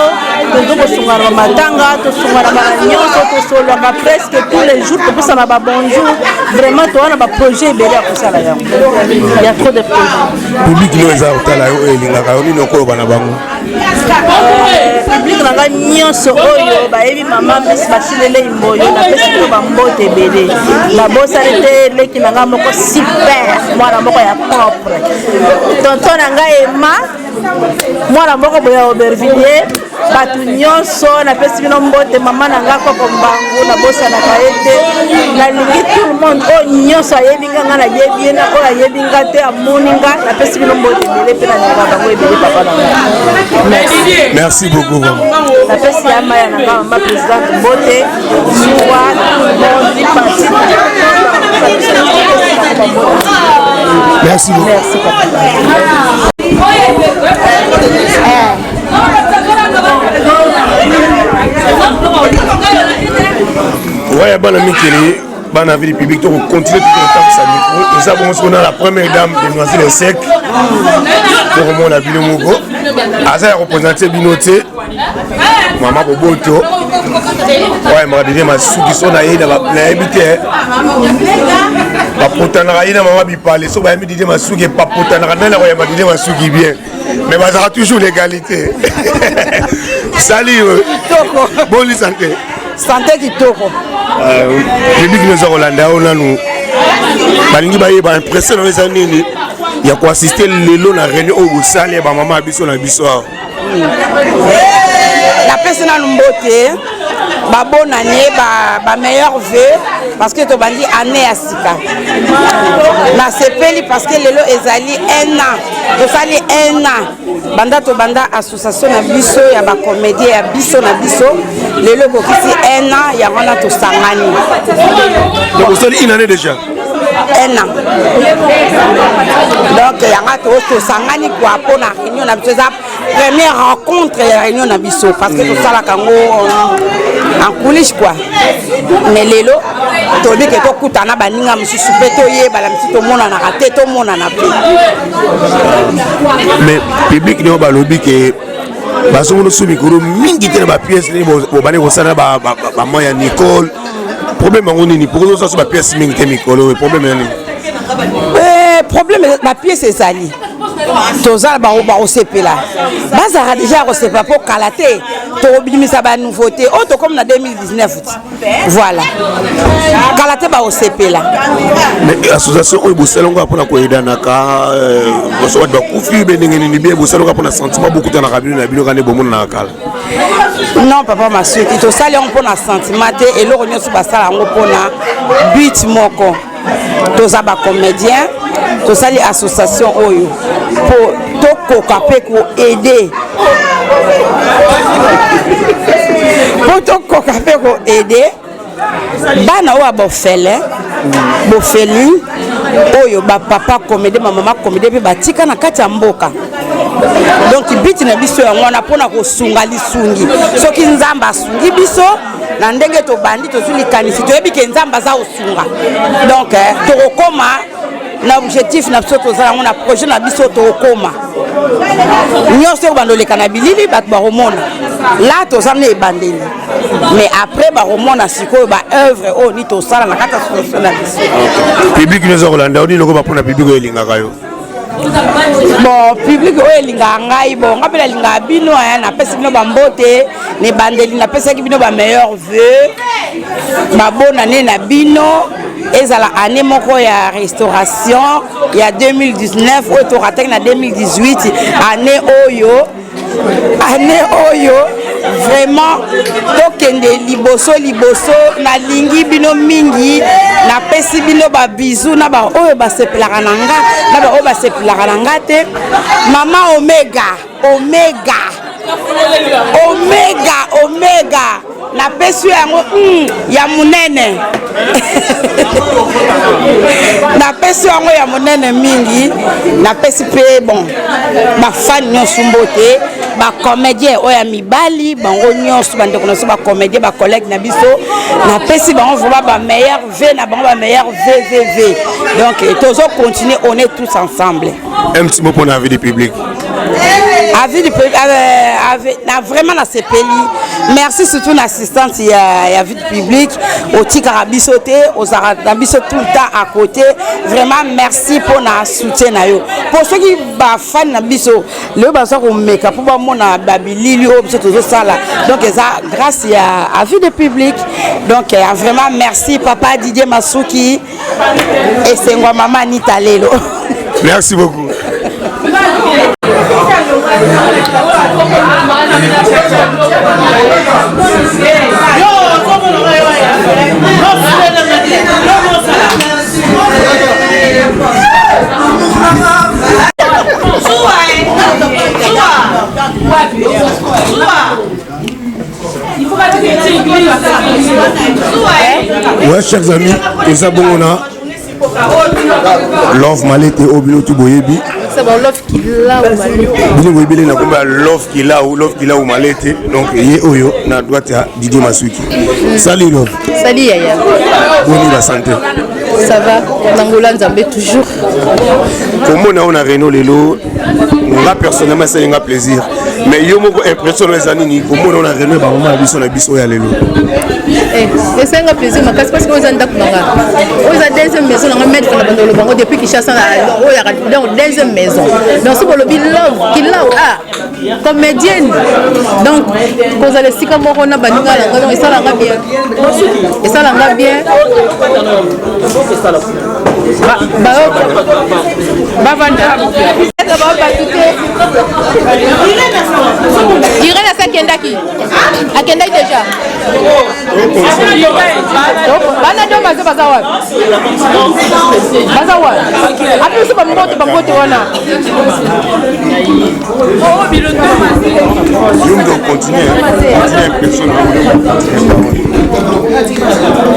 tozokosungana na matanga tosunganaka na nyonso tosolwaka presque tous les jours topesana babonjour vraiment toza na baprojet ebele ya kosala yango ya trop de projet public no eza kotala yo oyo elingaka yo nini okoloba na bango public na ngai nyonso oyo bayebi mama mesi basilele imboyo napesi bino bambote ebele nabosali te leki na ngai moko super mwana moko ya propre tonton na ngai ema mwana moko boya Aubervilliers bato nyonso napesi bino mbote mama na nga koko mbangu nabosanaka ye te nalingi tout le monde oyo nyonso ayebi nga nga nayebi ye na oyo ayebi nga te amoni nga napesi bino mbote ebele mpe nalinga bango ebele papa na nga merci beaucoup napesi ya maya na nga mama présidente mbote suwa mondi parti merci beaucoup merci papa ouais bana mikili bana vie public to continuer tout le temps ça micro et ça bon on a la première dame de Noisy Sec pour mon la bino moko asa représenter binoté maman boboto ouais m'a dit ma souki so na yé na ba habité ba potana yé na maman bi parler so ba mi dit ma souki pa potana na la m'a dit ma souki bien mais bah ça a toujours l'égalité salut bonne santé santé kitoko public nous a Rolanda on a nous balingi ba yeba impression les années il y a quoi assister lelo na réunion au salle ba maman biso na biso la personne na mbote ba bonne année ba meilleur vœu parce que to bandi année ya sika na sepeli parce que lelo ezali 1 an to sali 1 an banda to banda association na biso ya ba comédien ya biso na biso lelo ko kisi 1 an ya wana to sangani donc vous avez une année déjà 1 an donc yanga to sangani kwa pona réunion na biso za première rencontre ya réunion na biso parce que to sala kango en coulisses quoi mais lelo to dit que to kutana baninga mususu pe to yeba mususu to mona na raté to mona na pe mais public ne ba lobi que baso no subi kuru mingi tena ba pièce ni bo bane ko sana ba moya Nicole problème ngoni ni pour ça ba pièce mingi te Nicole problème ni problème ba pièce ezali tozala ba osepela bazara déjà osepa pour kalaté to bimisa ba nouveauté auto comme na 2019 voilà kalaté ba osepela mais association o bosalonga pona ko edanaka boso ba kufi be ndengeni ni bien bosalonga pona sentiment beaucoup tana kabino na bino kane bomo na kala non papa masuki to sali on pona sentiment te eloko nyoso basala ngo pona but moko toza ba comédien to sali association oyo pour to kokape ko aider pour to kokape ko aider bana oyo bofeli oyo ba papa comédien ba mama comédien pe batika na kati ya mboka donc biti na biso yango wana pona ko sunga lisungi soki nzamba sungi biso na ndenge to bandi to suli kanisi to yebi ke nzamba za osunga donc to kokoma na objectif na biso tozala ngo na projet na biso to kokoma nyonso bandoleka na bilili bato baromona là toza na ebandeli mais après baromona sikoyo ba œuvre oyo ni tosala na kati ya solution na biso public nous a Rolanda oni loko bapona public oyo elingaka yo bon public oyo elingaka ngai bon nga mpe nalingaka bino napesi bino bambote na ebandeli napesaki bino ba meilleur vœu babonane na bino ezala année moko ya restauration ya 2019 oyo torataki na 2018 année oyo vraiment tokende liboso nalingi bino mingi napesi bino ba bisou na ba oyo basepelaka na nga na ba oyo basepelaka na nga te mama omega napesi yango ya munene napesi yango ya munene mingi napesi pe bon bafani nyonso mbote bacomédien oyo ya mibali bango nyonso bandeko na biso bacomédien bacollègue na biso napesi bango vraiment bameilleur v na bango bameilleur vvv donc tozo continuer on est tous ensemble un petit mot pour la vie du public avis du public na vraiment na sepeli merci surtout l'assistante ya vie du public au tikara biso te aux arabes biso tout le temps à côté vraiment merci pour na soutien na yo pour ceux qui ba fan na biso le baza ko meka pour ba mona babilili o biso tozo sala donc ça grâce à vie du public donc vraiment merci papa Didier Masuki et c'est moi maman Nita Lelo merci beaucoup Ouais, chers amis, et ça bon on a Love Malete Obino Tuboyebi. C'est bon, Love qui là ou Malete. Bino Boyebi na komba Love qui là ou Malete. Donc yé oyo na droite à Didier Masuki. Salut Love. Salut Yaya. Bonne la santé. Ça va, Nangola Nzambe toujours. Comment on a Renault Lelo, moi personnellement c'est un plaisir. Mais yo moko impression les années comment on a Renault ba maman biso na biso ya Lelo. C'est un plaisir parce que vous êtes d'accord. Vous êtes deuxième maison on mettre dans le bango depuis qu'il chasse dans deuxième maison. Donc c'est pour le Love qui là comédienne. Donc vous allez si comme on a baninga donc ça l'a bien. Et ça l'a bien. Irène a Kendaki. A Kendaki déjà. Bana do mazo bazawa. Bazawa. Après c'est pas moto wana. Oh biloto. Nous devons continuer.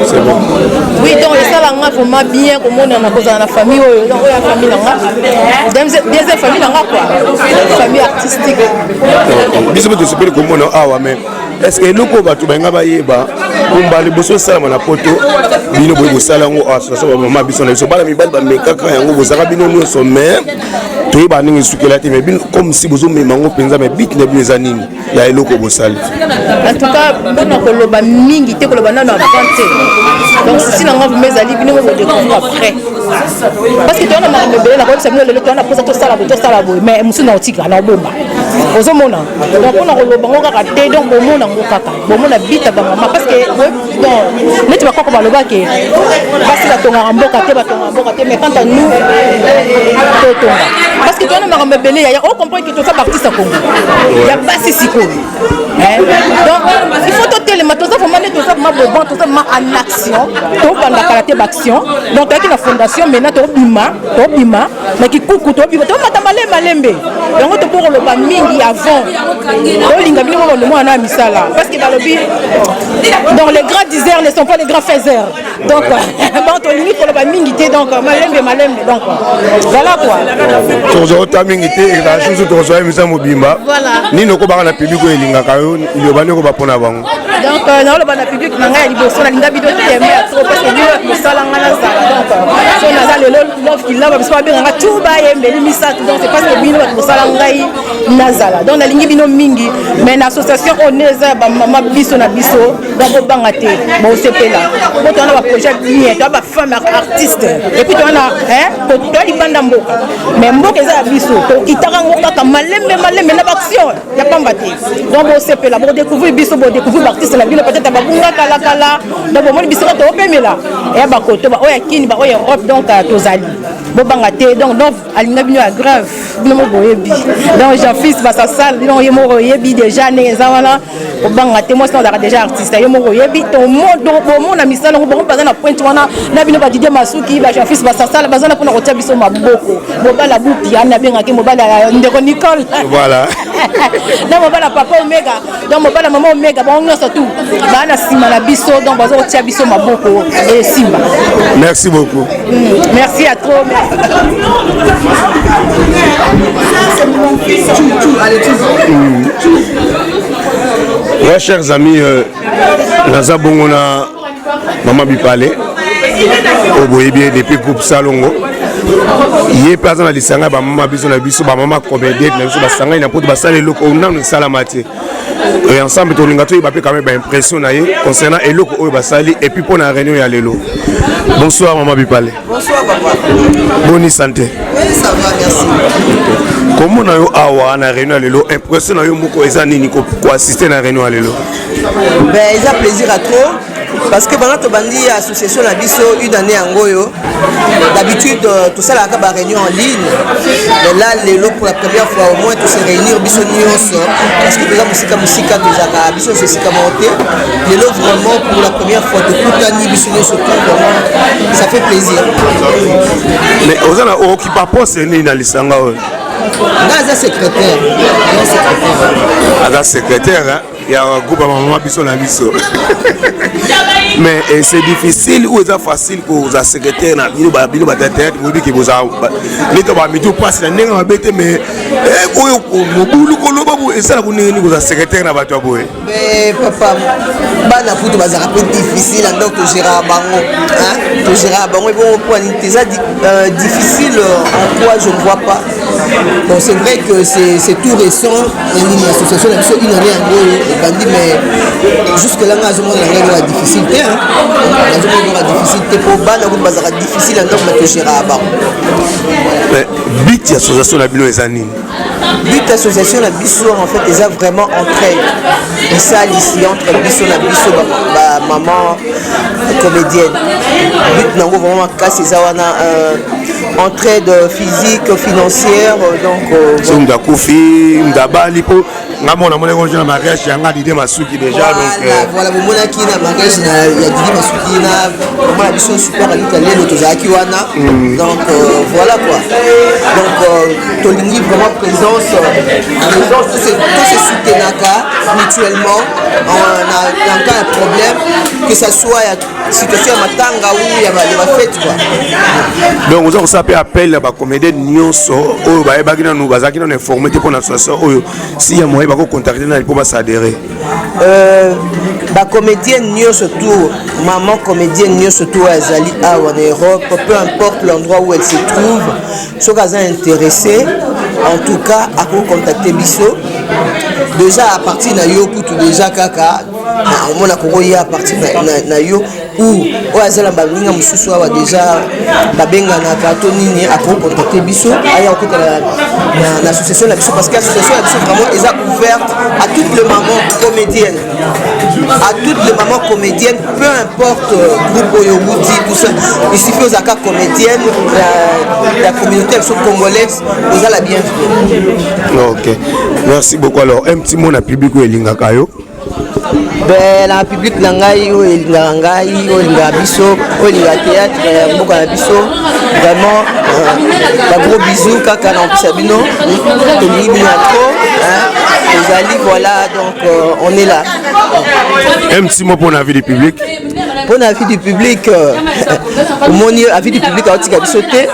C'est bon. Oui, donc ça là on vraiment bien comme on a cause dans la famille donc la famille là. Deuxième famille là quoi. Famille artistique. Bisous de super comme on a mais est-ce que nous ko batu benga ba yeba kumba liboso sala na poto bino boy bosala ngo association ba mama biso na biso bala mibali ba mekaka yango bozaka bino no sommet to ba ningi sukela te mais bino comme si bozo memango penza mais bit na bino zanini ya eloko bosali en tout cas bino ko loba mingi te ko loba na vente donc si na ngavo mezali bino ko découvrir après parce que on a mebele la ko c'est le on a posé tout ça la mais musu na otika na bomba ozomona donc on a ko loba ngo kaka te donc bomona ngo kaka bomona bita ba mama parce que donc neti ba koko ba loba ke basi la tonga mboka te mais quant à nous tonga parce que on a ma mebele ya on comprend que tout ça artiste à Congo ya basi siko donc il faut tout les matos vraiment tout ça ma bon tout ça ma en action tout dans la karaté d'action donc avec la fondation maintenant to bima mais qui coucou to bima to matamale malembe donc to pour le ba mingi avant to linga bino mo mo na misala parce que balobi dans les grands diseurs ne sont pas les grands faiseurs donc bon to lingi pour le ba mingi té donc malembe donc voilà quoi tozo ta mingi té la chose tozo misa mobimba ni noko ba na public elinga kayo il ba ne ko ba pona bango donc na le ba na public na ngai liboso na linga bido témé trop parce que bino mosala ngana sala donc so na za le love qui là parce que ba benga tout ba yembe misa donc c'est parce que bino mosala ngai nazala donc na lingi bino mingi mais na association oneza ba mama biso na biso donc banga te bon sepela bon on a ba projet bien to ba femme artiste et puis on a to libanda mboka mais mboka eza biso to kitaka ngoka ka malembe na action ya pamba te donc bon sepela bon découvrir biso bon découvrir artiste na bino peut-être ba bunga kala donc bon biso to opemela et ba koto ba oya kini ba oya Europe donc tozali bon banga te donc alinga bino ya grave bino mo boyebi donc Jean-Fils ba sa salle bino yemo boyebi déjà ne ezawala banga te moi c'est déjà artiste yemo boyebi to monde bon na misala bon pas na point wana na bino ba Didier Masuki ba Jean-Fils ba sa salle ba zana pona kotia biso maboko mobala buti ana benga ke mobala ndeko Nicole voilà donc mobala papa Omega donc mobala maman Omega bon nyonso tout ba na sima na biso donc bazo kotia biso maboko et simba. Merci beaucoup. Merci à toi. Ouais, chers amis, Naza Bongona, Maman Bipale, au Boyébie depuis groupe Salongo. Il est présent dans les sangs, Maman Biso, Maman Comédie, Nazo Basanga, il a pour Basale, le Kona, le Salamati. Et ensemble, on a quand même impression concernant Eloko Oyo Basali et puis pour la réunion à l'élo. Bonsoir Maman Bipale. Bonsoir papa. Bonne santé. Oui, ça va, merci. Comment on a une réunion à l'élo? Impression à Yomoko et Zanini pour assister à la réunion à l'élo. Ben, ils ont plaisir à trop. parce que pendant tobandi association la biso une année angoyo d'habitude tout ça la réunion en ligne mais là lelo pour la première fois au moins tout se réunir biso nyonso parce que déjà musika déjà biso c'est sika monté lelo vraiment pour la première fois de kutani biso nyonso vraiment ça fait plaisir. Mais ozana okipa poste ni na lisanga o nga secrétaire aga secrétaire il y a un groupe à maman biso na biso. Mais c'est difficile ou c'est facile pour les secrétaires na bino ba tête ou bi ki boza ni to ba mi to passe na nenga mabete mais oyo mobulu ko loba bo esala ko nini ko secrétaire na bato boye. Mais papa bana futu bazaka peu difficile donc to gérer bango hein to gérer bango bon point déjà difficile en quoi je ne vois pas. Bon c'est vrai que c'est tout récent une association la biso une année en gros bandi mais jusque là nga zo mona la difficulté hein la difficulté pour bana ko bazaka difficile donc na to gérer bango. Mais bit association la bino ezanini but association la biso en fait ils ont vraiment entraide et ça ici entre biso la biso maman comédienne but nango vraiment casse ça wana entraide physique financière donc c'est ndakufi ndabali po ngamona mona ko na mariage yanga Didier Masuki déjà donc voilà mona ki na mariage na ya Didier Masuki na mona biso super italien tozaki wana donc voilà quoi donc tolingi vraiment présence tous se soutenaka mutuellement en cas de problème que ça soit la situation à matanga ou il y a fête quoi. Donc vous avez appel à la comédie nyonso oyo ba ebaki na nous bazaki na informer pour l'association oyo si ya moyen ba ko contacter na pour s'adhérer ba comédienne nyonso tout maman comédienne nyonso tout azali en Europe peu importe l'endroit où elle se trouve so kaza intéressé en tout cas à contacter biso déjà à partir na yo kutu déjà kaka on a kokoya à partir na yo ou azala balinga mususu awa déjà babenga na kato nini à contacter biso aya okuta na l'association la biso parce que l'association la biso vraiment est ouverte à toutes les mamans comédiennes peu importe groupe Oyobouti tout ça il suffit aux accords comédiennes la communauté congolaise vous allez la bienvenue. OK merci beaucoup alors un petit mot na public ou elinga kayo ben la public na ngai o elinga ngai o elinga biso o elinga théâtre mboka na biso vraiment la gros bisous kaka na Sabino tolingi bino trop les ali voilà donc on est là. Un petit mot pour la vie du public. Pour la vie du public mon la vie du public a aussi sauté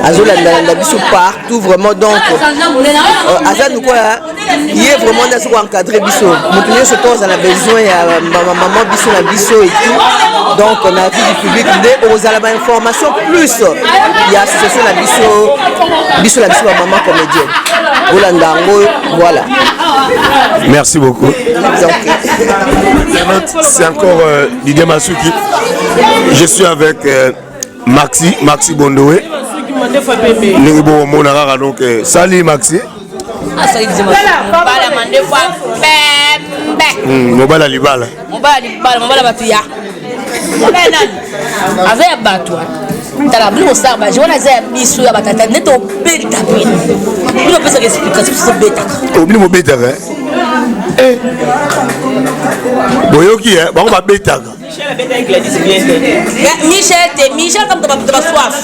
azolanda biso partout vraiment donc azan quoi il est vraiment dans ce encadrer biso moto se pose à la besoin ya maman biso la biso et tout donc on a vie du public aux à la information plus il y a association la biso la maman comédienne Olandango voilà. Merci beaucoup. C'est encore Didier Masuki. Je suis avec Maxi Bondoé. Niveau Monara donc salut Maxi. Mobala libala. Mobala batuya. Avec batwa. Tala bino saba jona za bisu ya batata neto beta pena. Bino pesa explication sur beta. O bino beta boyoki ba ko ba beta. Michel comme ta soif.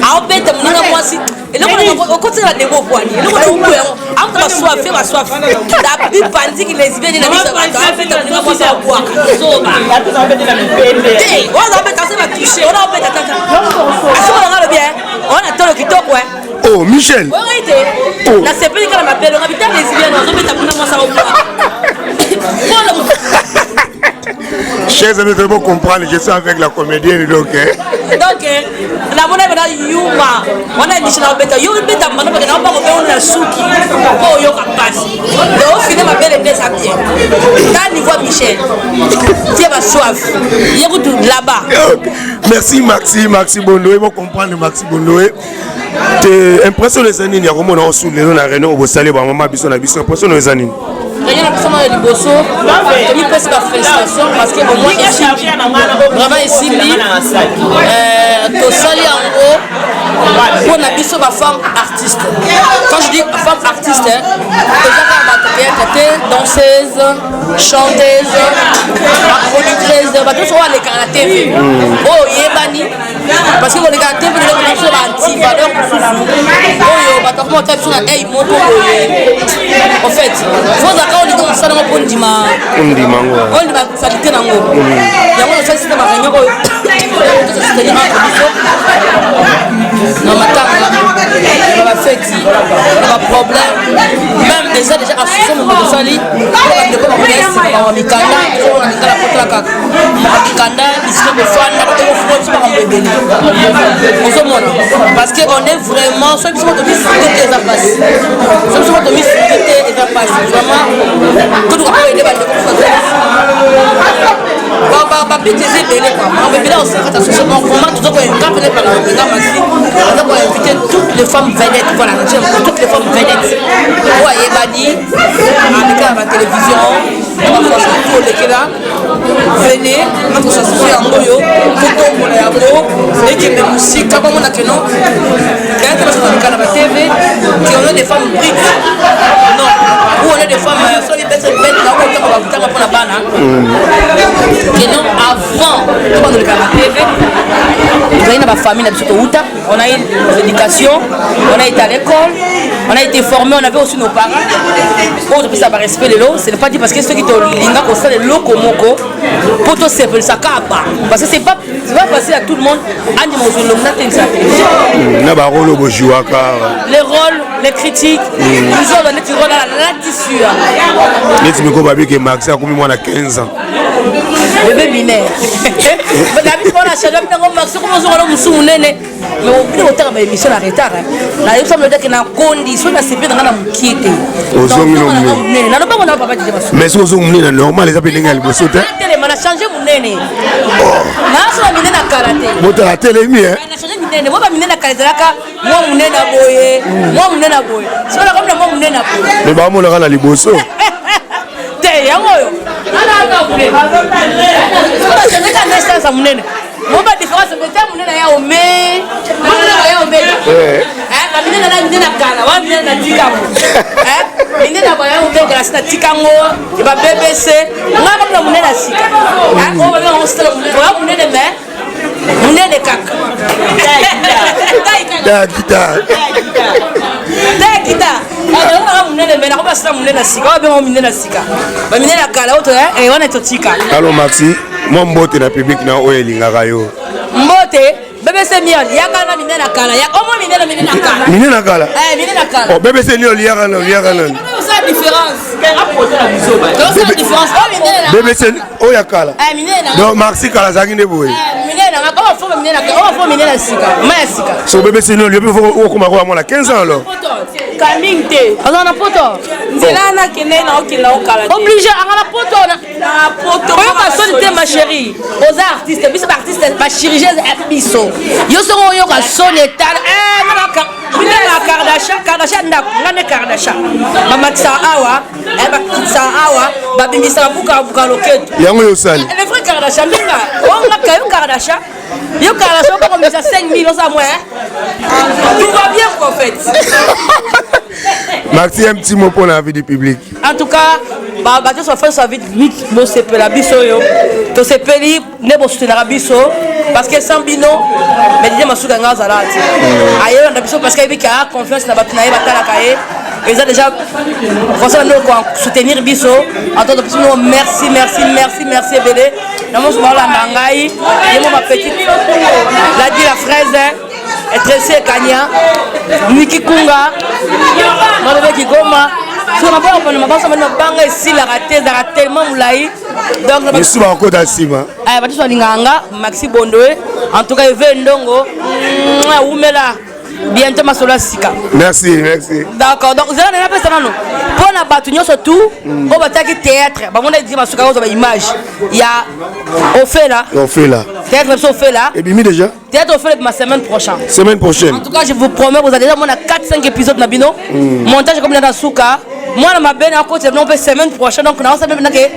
A beta mona mwasi. Ele ko ko tsela de bokwani. Ele ko do boyo. Am ta soif fait ma soif. Da bi pandi ki lesbienne na biso ba ta beta mona mwasi a boire. So ba. Eh, on a beta ça va toucher. On a beta tata. On bien. On attend le kitoko hein. Oh Michel. Oh. Na sepeli kana mapelo ngabita lesbienne on beta mona mwasi a boire. Chers amis, devons comprendre, je suis avec la comédienne donc. Donc, la monnaie est Yuma. On a dit que la bête, Yuma bête, on a pas la souki. Oh, Yoka passe. Donc, au final, ma belle est bien. Dans le niveau Michel, tu as soif. Il y a tout là-bas. Merci Maxi Bondoé. Vous comprenez Maxi Bondoé. T'es impressionné les années, il y a vraiment un sous les noms à Renault au Salé, maman Bisson a Bisson. Impressionné les années. réunion na biso na liboso tomipesa bafélicitation parce que au moins ici vraiment isimbi tosali yango mpo na biso bafemme artiste. Quand je dis femme artiste ezaka bato théâtre te danseuse chanteuse productrice bato nyonso balekaka na tv oyo oyebani parce que koleka na tv koleka biso baantivaleur mosusu oyo bato akoma ota biso na ei moko boye en fait fozaka olinga mosala ngo mpo ndima qualité nango yango tosalisi baréunion oyo tosoutenir entre biso na matanga na bafeti na baproblème même eza déjà associé moko tosali bandeko bakoyaesika mikanda ozona mikanda potala kaka mikanda isika kofanda kotokofuka biso bakambo ebele ozomona parce que on est vraiment so biso tomisute te eza pasi so biso tomisute te eza pasi vraiment totuka po ede bandeko babiti eza ebele makambo ebele osekata soso comment tozokoyenga pene par obenga maxi aza koinvite toutes les femmes vedettes voilà toutes les femmes vedettes oyo ayebani aleka na batélévision bafaçon olekela venez notre sensibiliser yango oyo totombola yango ekende mosika bamona keno kayate basokoleka na batv que on est des femmes briques non ou on est des femmes soki bete bete na okotanga bakutanga mpona bana keno avant tobandoleka na tv tozali na bafamille na biso touta on a eu l'éducation on a été à l'école on a été formé on avait aussi nos parents oyo topesa barespect lelo ce n'est pas dit parce que soki tolinga kosala eloko moko po tosepelisa kaba parce que c'est pas facile à tout le monde andima ozolonga tengisa la télévision na barole obojouaka les rôles les critiques nous on donné du rôle à la tissue neti miko babike maxi akomi mwana 15 ans bébé binaire nabi mpona change bitango maxi komi ozongana mosu monene mais obili kotanga baémission na retard nayebi sa molodaki na condition na sepe nanga na mokie te ozongi no monene nalobango na papa dide masu mais soki ozongi monene normal eza mpe ndenge ya liboso te telema na change monene nasola minene na kala te moto atelemi na change minene mo baminene na kala ezalaka mwa monene aboye mwa monene aboye sikola komi na mwa monene aboye me bamonaka na liboso te yango oyo sikola nestance ya monene mo badiférence ete monene ya ome monene ya ome baminene na minene na kala wa minene na tikamo minene na baya ome grâce na tikango eba bbc nga bamona monene na sika oyo babengositala monene oya monene me monene kaka tekita aaa monene me nakomi basila monene na sika oyo babengo minene na sika baminene na kala oto wana etotika alo maxi mwa mbote na public na oyo elingaka yo mbote BBC Mion yaka na minene na kala ya omo minene na kala minene na kala minene na kala oh BBC Mion liaka na ça différence apporter la biso ba donc c'est différence oh minene na BBC oya kala minene na donc maxi kala zangi ne boye minene na kama fo minene na kala fo minene na sika ma sika so BBC Mion lieu faut okoma ko mwana 15 ans alors coming te azana poto nzela na kene na okila okala obligé angana poto na poto oyo ka soni te ma chérie aux artistes biso ba artiste ba chirurgienne biso yo songo yo ka soni etala naka minene na Kardashian ndako ngane Kardashian mamatisa awa bakitisa awa babimisa buka loketo yango yo sali le vrai Kardashian binga onga kayo Kardashian yo Kardashian ko komisa 5000 osa moi tout va bien en fait Maxi un petit mot pour la vie du public en tout cas bato so fa sa vie vite mo sepela biso yo to sepeli ne bo soutenir biso parce que sans bino mais déjà masuka ngaza là ailleurs na biso parce que bika confiance na bato na batala kae ils ont déjà français nous soutenir biso attends depuis nous merci belé na mo so la ngai et moi ma petite la dit la fraise et Tressé Kanya Niki Kunga Mabebe Kigoma sur ma bonne bonne ma bonne ma banga ici la raté tellement moulai donc je suis encore dans Sima ah ba tu linganga Maxi Bondoé en tout cas Eve Ndongo Oumela bientôt ma solo sika merci d'accord donc vous allez na pesa nano pour na batu nyoso tout on va taki théâtre ba mona dit masuka ko ba image il y a Ofela théâtre so Ofela et bimi déjà théâtre Ofela ma semaine prochaine en tout cas je vous promets vous allez déjà mon 4-5 épisodes na bino montage comme na suka moi na mabene akote non pe semaine prochaine donc na ça même que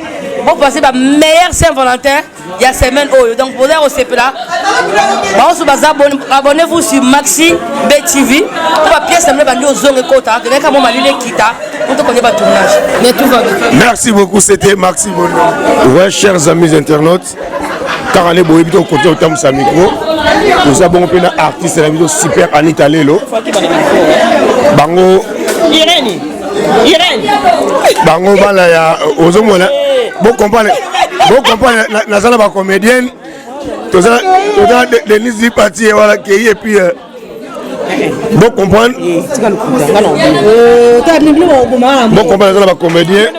bon passer ba meilleur Saint-Valentin il y a semaine oyo donc vous allez au CPLA ba on baza abonnez-vous sur Maxi BTV pour ba pièce même ba ndio zonge kota que quand moi malile kita pour te connaître ba tournage mais tout va bien. Merci beaucoup, c'était Maxi Bono. Ouais, chers amis internautes, car on est beau et on continue au temps de sa micro. Nous avons un artiste la vidéo super Anita Lelo. Bango Irène. Bango bala ya ozomona. Bon comprendre nazala ba comédienne. Toza Denise dit parti voilà qui et puis bon comprendre. Bon comprendre nazala ba comédien.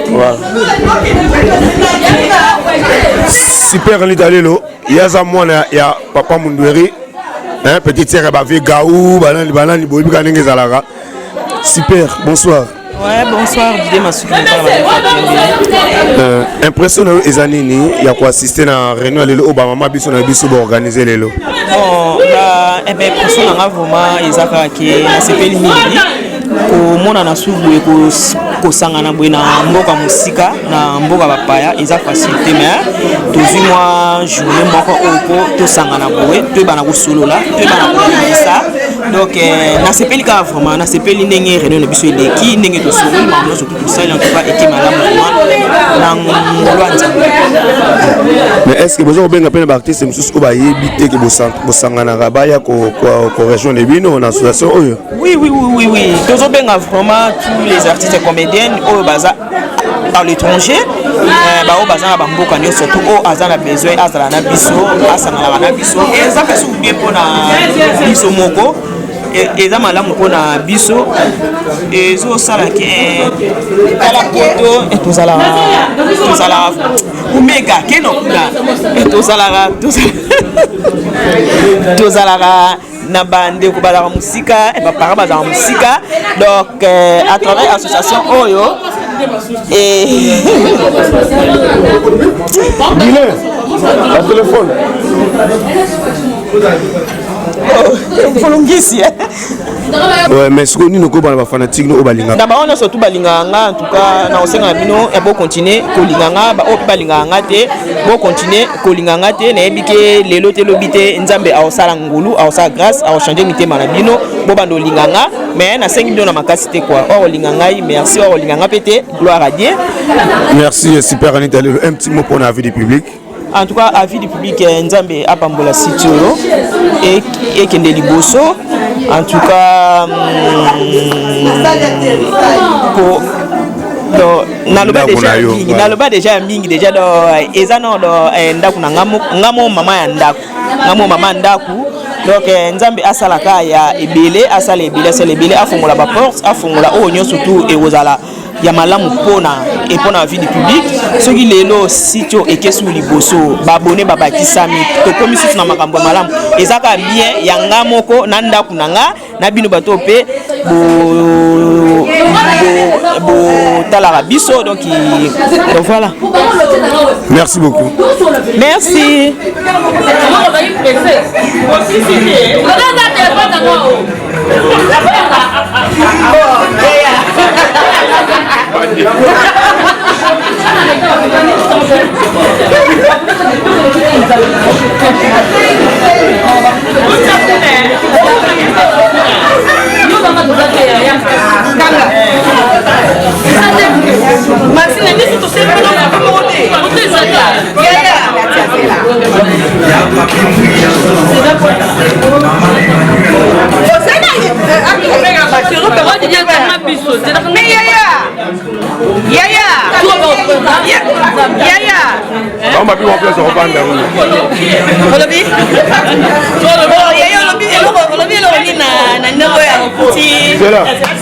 Voilà. Super Anita Lelo. Il y a ça moi il y a papa Mundweri. Hein petite sœur ba vie gaou banani bobi kanenge zalaka. Super, bonsoir. Ouais, bonsoir, Didier Masuki. Impressionné les années, il y a quoi assister à la réunion de l'Obama, biso na biso pour organiser les lots. Bon, bah, impression na vraiment ezaka ki na sepeli mingi. Ko mona na subu ko sangana boy na mboka musika na mboka bapaya eza facilité mais tozui moi journée moko oko to sangana boy to bana ko solola to bana ko ça donc na sepeli ka vraiment na sepeli ndenge réunion na biso eleki ndenge to solola mais surtout tout ça en tout cas équipe malamu na ngolwanza. Mais est-ce que vous avez bien appelé l'artiste monsieur ko ba yebité que bo sangana rabaya ko région de Bino en association oyo? Oui. Tozobenga vraiment tous les artistes comédiens au baza dans l'étranger ba au baza ba mboka nyo surtout au azana besoin azala na biso asangala na biso et ça fait bien pour na biso moko et ça malamu pour na biso et zo sala ke ala poto et tout ça umega keno na tout ça na bande ko bala musika et ba para ba musika donc à travers l'association Oyo et Guilain, la téléphone. Ouais, mais ce que nous sommes fanatiques, nous sommes d'abord on a surtout balinganga en tout cas na osenga bino et bon continuer kolinganga ba opi balinganga te bon continuer kolinganga te na ebike lelo te lobité nzambe a osala ngulu a osala grâce a changer mitema na bino bo bando linganga mais na 5 bino na makasi te quoi o linganga merci o linganga pété gloire à Dieu. Merci super Anita, un petit mot pour la vie du public. En tout cas, avis du public, Nzambe a pambola sitio et kende liboso. En tout cas, naloba déjà mingi déjà do ezano do ndaku na ngamo mama ya ndaku donc Nzambe asalaka ya ebele asala ebele afongola ba porte afongola o nyo surtout e ozala ya malamu pona vie du public soki lelo sitio ekesu liboso babone babakisami to komi susu na makambo malamu ezaka bien ya nga moko na ndaku nanga na bino bato pe bo talaka biso donc voilà. Merci beaucoup. Merci. On va plus en place, on va pas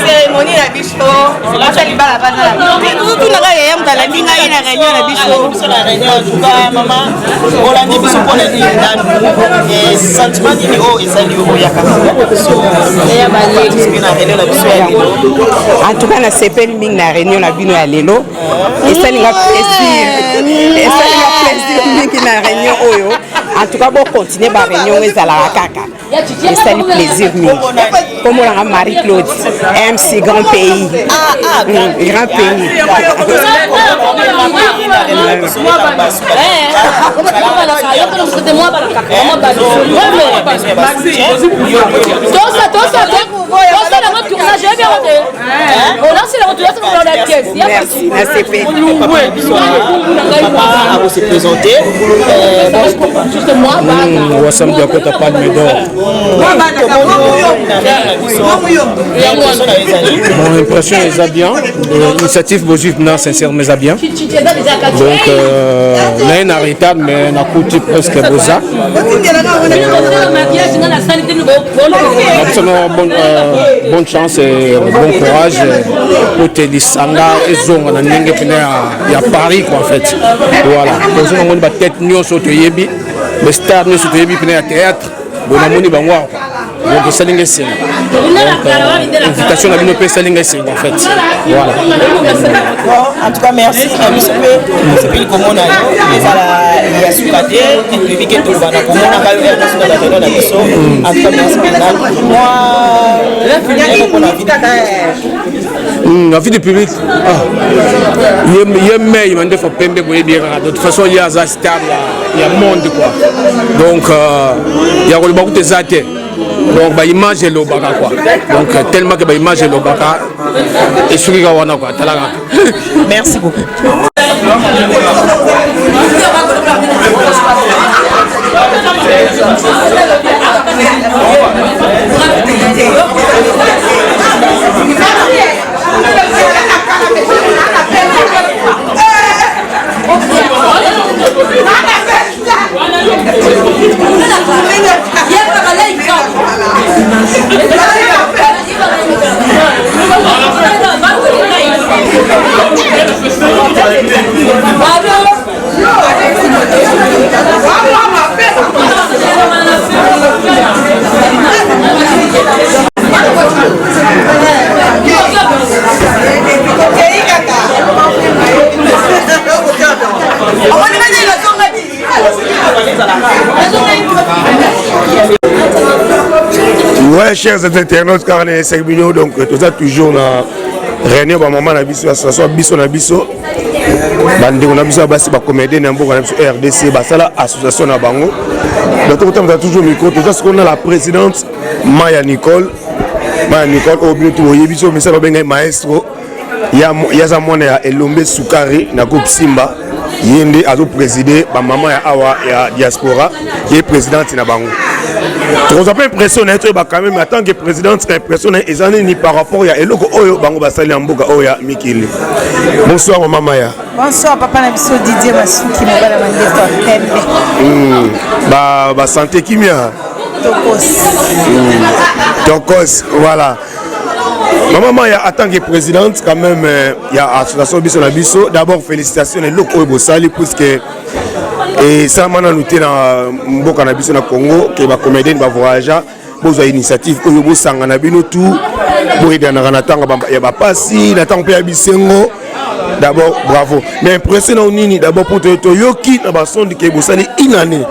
cérémonie na biso asali bala bana tunaka yaya mutalandi ngai na réunion na biso na réunion en tout cas maman olandi biso pona ni ndani sentiment nini o ezali o yakaka so ya baleki na réunion na biso ya lelo en tout cas na sepeli mingi na réunion na bino ya lelo esalinga plaisir mingi na réunion oyo en tout cas bon continuer ba réunion ezalaka kaka esali plaisir mingi comme on a Marie-Claude MC grand pays grand pays merci à vous se présenter. Wassam Diakota Palme d'Or. Mon impression est bien. L'initiative Bojif n'a sincèrement bien. Donc, là, il a mais on a coûté presque Boza. Bonne chance et bon courage pour te Lissanga et Zonga dans il y a Paris quoi en fait. Voilà. Donc on va peut-être nous sauter yebi, mais star nous sauter yebi à théâtre. Bon amoni bangwa. Donc ça lingue c'est. Donc invitation à nous ça lingue c'est en fait. Voilà. En tout cas merci à vous c'est plus comme on a il y a sukate et puis que tout le monde comme on a eu un la mission en tout cas merci moi la vie du public il m'a dit faut pembe boye bien de toute façon il y a ça star il y a monde quoi donc il y a beaucoup de zaté donc bah image le baka quoi donc tellement que bah image le baka et sur ga wana quoi talaka merci beaucoup Ouais, chers internautes, car on est 5 millions, donc tout ça toujours na réunion ba maman na biso association biso na biso. Bande on a biso basi ba comédien na mboka na biso RDC ba sala association na bango. Donc on a toujours micro, tout ça ce qu'on a la présidente Maya Nicole. Maya Nicole au but to yebiso mais ça ba benga maestro. Ya za mwana ya Elombe Sukari na Coupe Simba. Yende azo présider ba maman ya awa ya diaspora qui est présidente na bango. On n'a pas impressionné quand même, en tant que président, c'est impressionné ni par rapport à Eloko Oyo, Bango Basali Amboka Oya Mikili. Bonsoir, maman Maya. Bonsoir, papa Nabiso Didier Masuki, Mobala Mandé. Bah, santé qui m'a. Tokos, voilà. Maman Maya, en tant que présidente, quand même, il y a l'association Biso Nabiso. D'abord, félicitations à Eloko Oyo Bosali, puisque. Et ça m'a noté dans Mboka na biso na Congo que ba comédien ba voyager bozo initiative ko yo sanga na bino tout bo ida na natanga ya ba pasi na tango ya bisengo d'abord bravo mais impressionnant nini d'abord pour to yoki na ba sonde ke bosali inane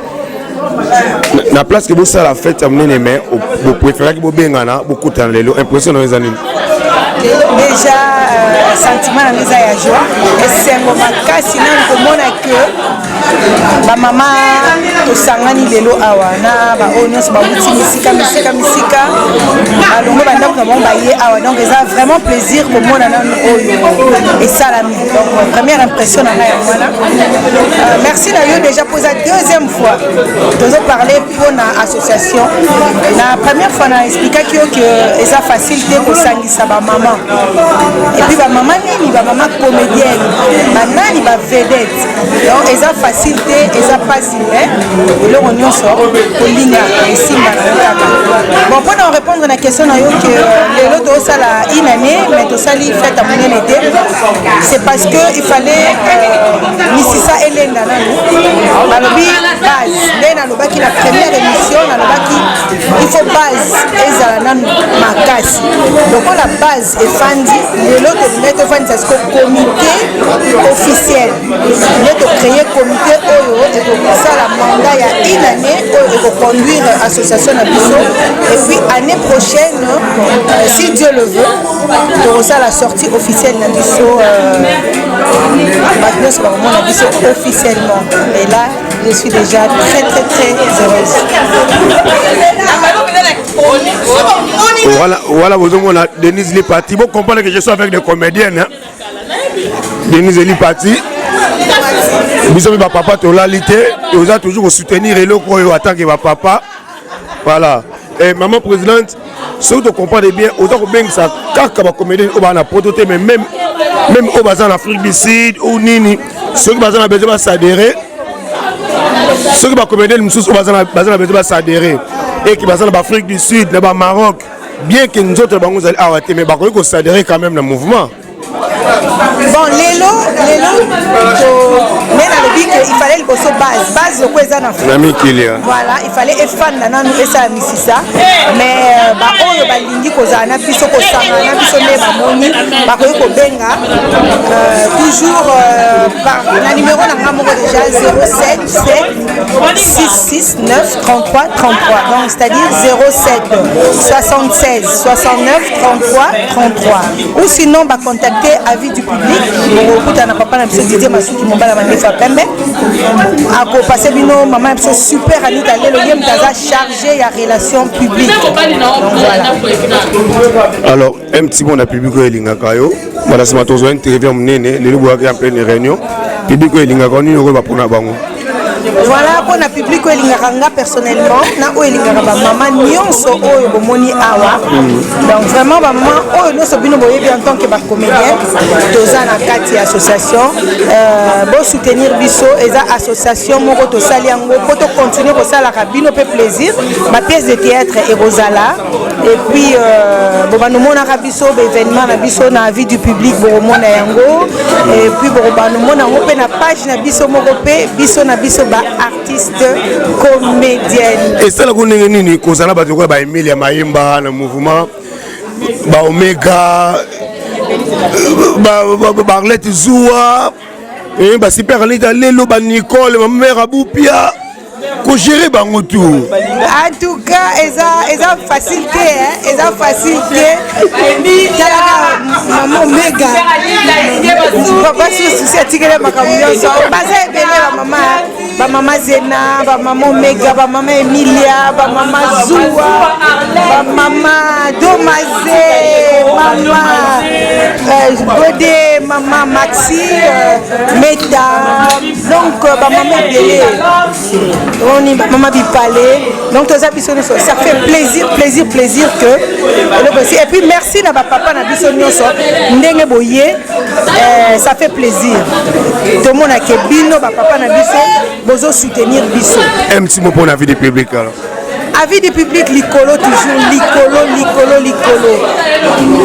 na place que bossa la fête amene mais bo préférer que bo bengana beaucoup de lelo impressionnant les années déjà sentiment na mesa ya joie esengo makasi na komona que ba mama tosangani lelo awa na ba onyos ba buti misika balongo banda ko ba ye awa donc ça vraiment plaisir komona na oyo et salami donc première impression na ya mwana merci na yo déjà pour la deuxième fois nous avons parlé pour na association la première fois na expliqué que ça facilité pour sangisa ba maman et puis ba maman nini ba maman comédienne ba nani ba vedette donc ça facilité et ça passe et là on y sort Pauline et Simba bon pour nous répondre à la question que les autres ça la une année mais tout ça li fait à mon été c'est parce que il fallait Mississa Elena balobi base Lena lobaki la première émission na lobaki il faut base ezala nanu makasi donc la base est fandi les autres mettre fandi ça c'est comité officiel les créer comité oyo et pour ça la mandat il y a une année pour conduire l'association à Bisso et puis année prochaine prochaine, si Dieu le veut, pour ça la sortie officielle Nabiso officiellement. Et là, je suis déjà très heureuse. Voilà, vous avez Denise Lipati. Vous comprenez que je suis avec des comédiennes. Hein? Denise Lipati. Vous avez papa Tolalite. Vous avez toujours soutenir et l'autre en tant que papa. Voilà. Et maman présidente, si vous comprenez bien, vous avez bien ça. Car les comédiennes ont un prototype, mais même au bazar en Afrique du Sud ou Nini, ceux qui ont besoin de s'adhérer. Ceux qui ont comédiennes, nous sommes besoin de s'adhérer. Et qui sont en Afrique du Sud, dans le Maroc, bien que nous autres, mais il faut s'adhérer quand même dans le mouvement. Bon, Lélo, mais il fallait le base de quoi ils ont voilà, il fallait effacer dans nous et ça misisa, mais oh balingi kozana biso kosanga na biso ne bamoni bakoyi kobenga toujours par la numéro na ngamo déjà 07 669 33 33, donc c'est-à-dire 07 76 69 33 33, ou sinon bah contacter avis du public na papa na biso Didier Masuki Mombala Mandefa Pembe ako passer bino maman biso super Anita Lelo yem taza chargé ya relations publiques. Alors un petit mot na public ko elingaka yo voilà ce matin zo interview munene lelo boaka en pleine réunion public ko elingaka ni ko ba pona bango. Voilà pour la public où il personnellement na où il y a maman nyonso oyo bomoni awa donc vraiment maman oyo no so bino boyebi en tant que ba comédienne toza na kati association bo soutenir biso eza association moko to sali yango pour to continuer ko sala ka bino pe plaisir ma pièce de théâtre et Rosala et puis bo ba no mona ka biso ba événement na biso na vie du public bo mona yango et puis bo ba no mona ngo pe na page na biso moko pe biso na biso artiste comédienne. Et ça la connaît nini kozana ba toko ba Emilia Mayemba na mouvement ba Omega ba Arlette Zoua et ba super Anita Lelo ba Nicole ma mère Aboupia ko gérer bango tout. En tout cas eza facilité hein, eza facilité maman Omega papa souci atikele makambo nyonso baza ebele ba mama ba mama Zena ba mama Omega ba mama Emilia ba mama Zoua ba mama Domazé mama Godé mama Maxi Meta donc ba mama ebele on y maman Bipalé donc ça fait plaisir que et puis merci na papa na biso nyonso ndenge boye ça fait plaisir tout le monde a ke bino ba papa na biso bozo soutenir biso un petit mot pour la vie du public alors. Avis du public, Licolo, toujours Licolo.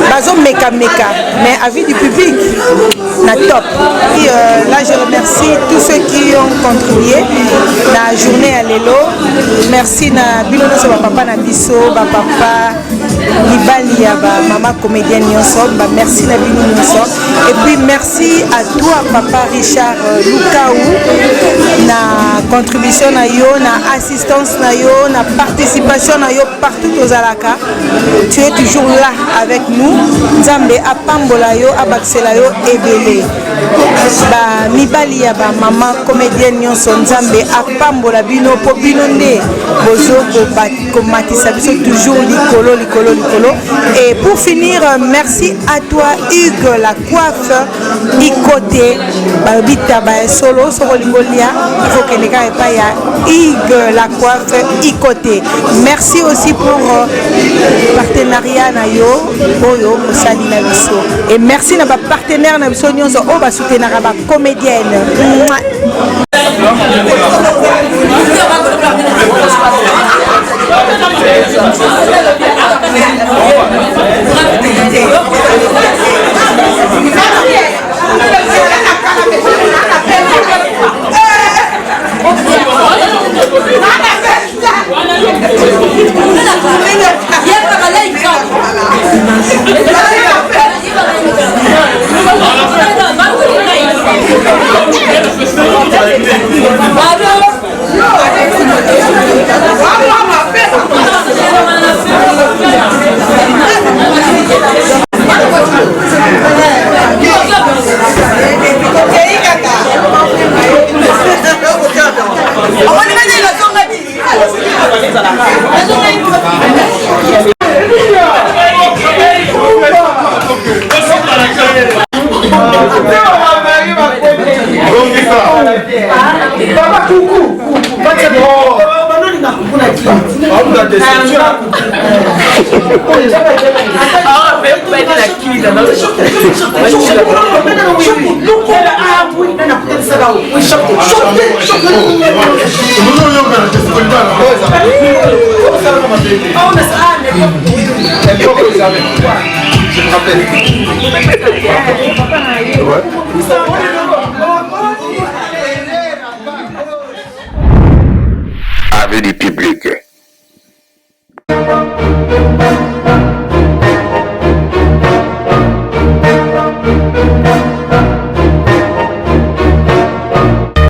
Bazo meka, mais avis du public, na top. Et là, je remercie tous ceux qui ont contribué la journée à Lelo. Merci na Bilono, papa na biso, papa Libali, maman comédienne Nyonso, merci na Bilono Nyonso. Et puis merci à toi, papa Richard Lukaou, na contribution na yo, na assistance na yo, na participation na yo partout aux Alaka. Tu es toujours là avec nous. Nzambe apambola yo, abaksela yo ebele. Ba mibali ya ba maman comédienne Nyonso Nzambe apambola bino po bino nde bozo ko matisa biso toujours Licolo. Et pour finir, merci à toi Hugues la coiffe Ikote ba bita ba solo lingolia il faut que les gars pas ya Hugues la coiffe Ikote. Merci aussi pour partenariat na yo oyo osali na biso et merci na ba partenaire na biso nyonso o ba soutenir ba comédienne. Je me rappelle.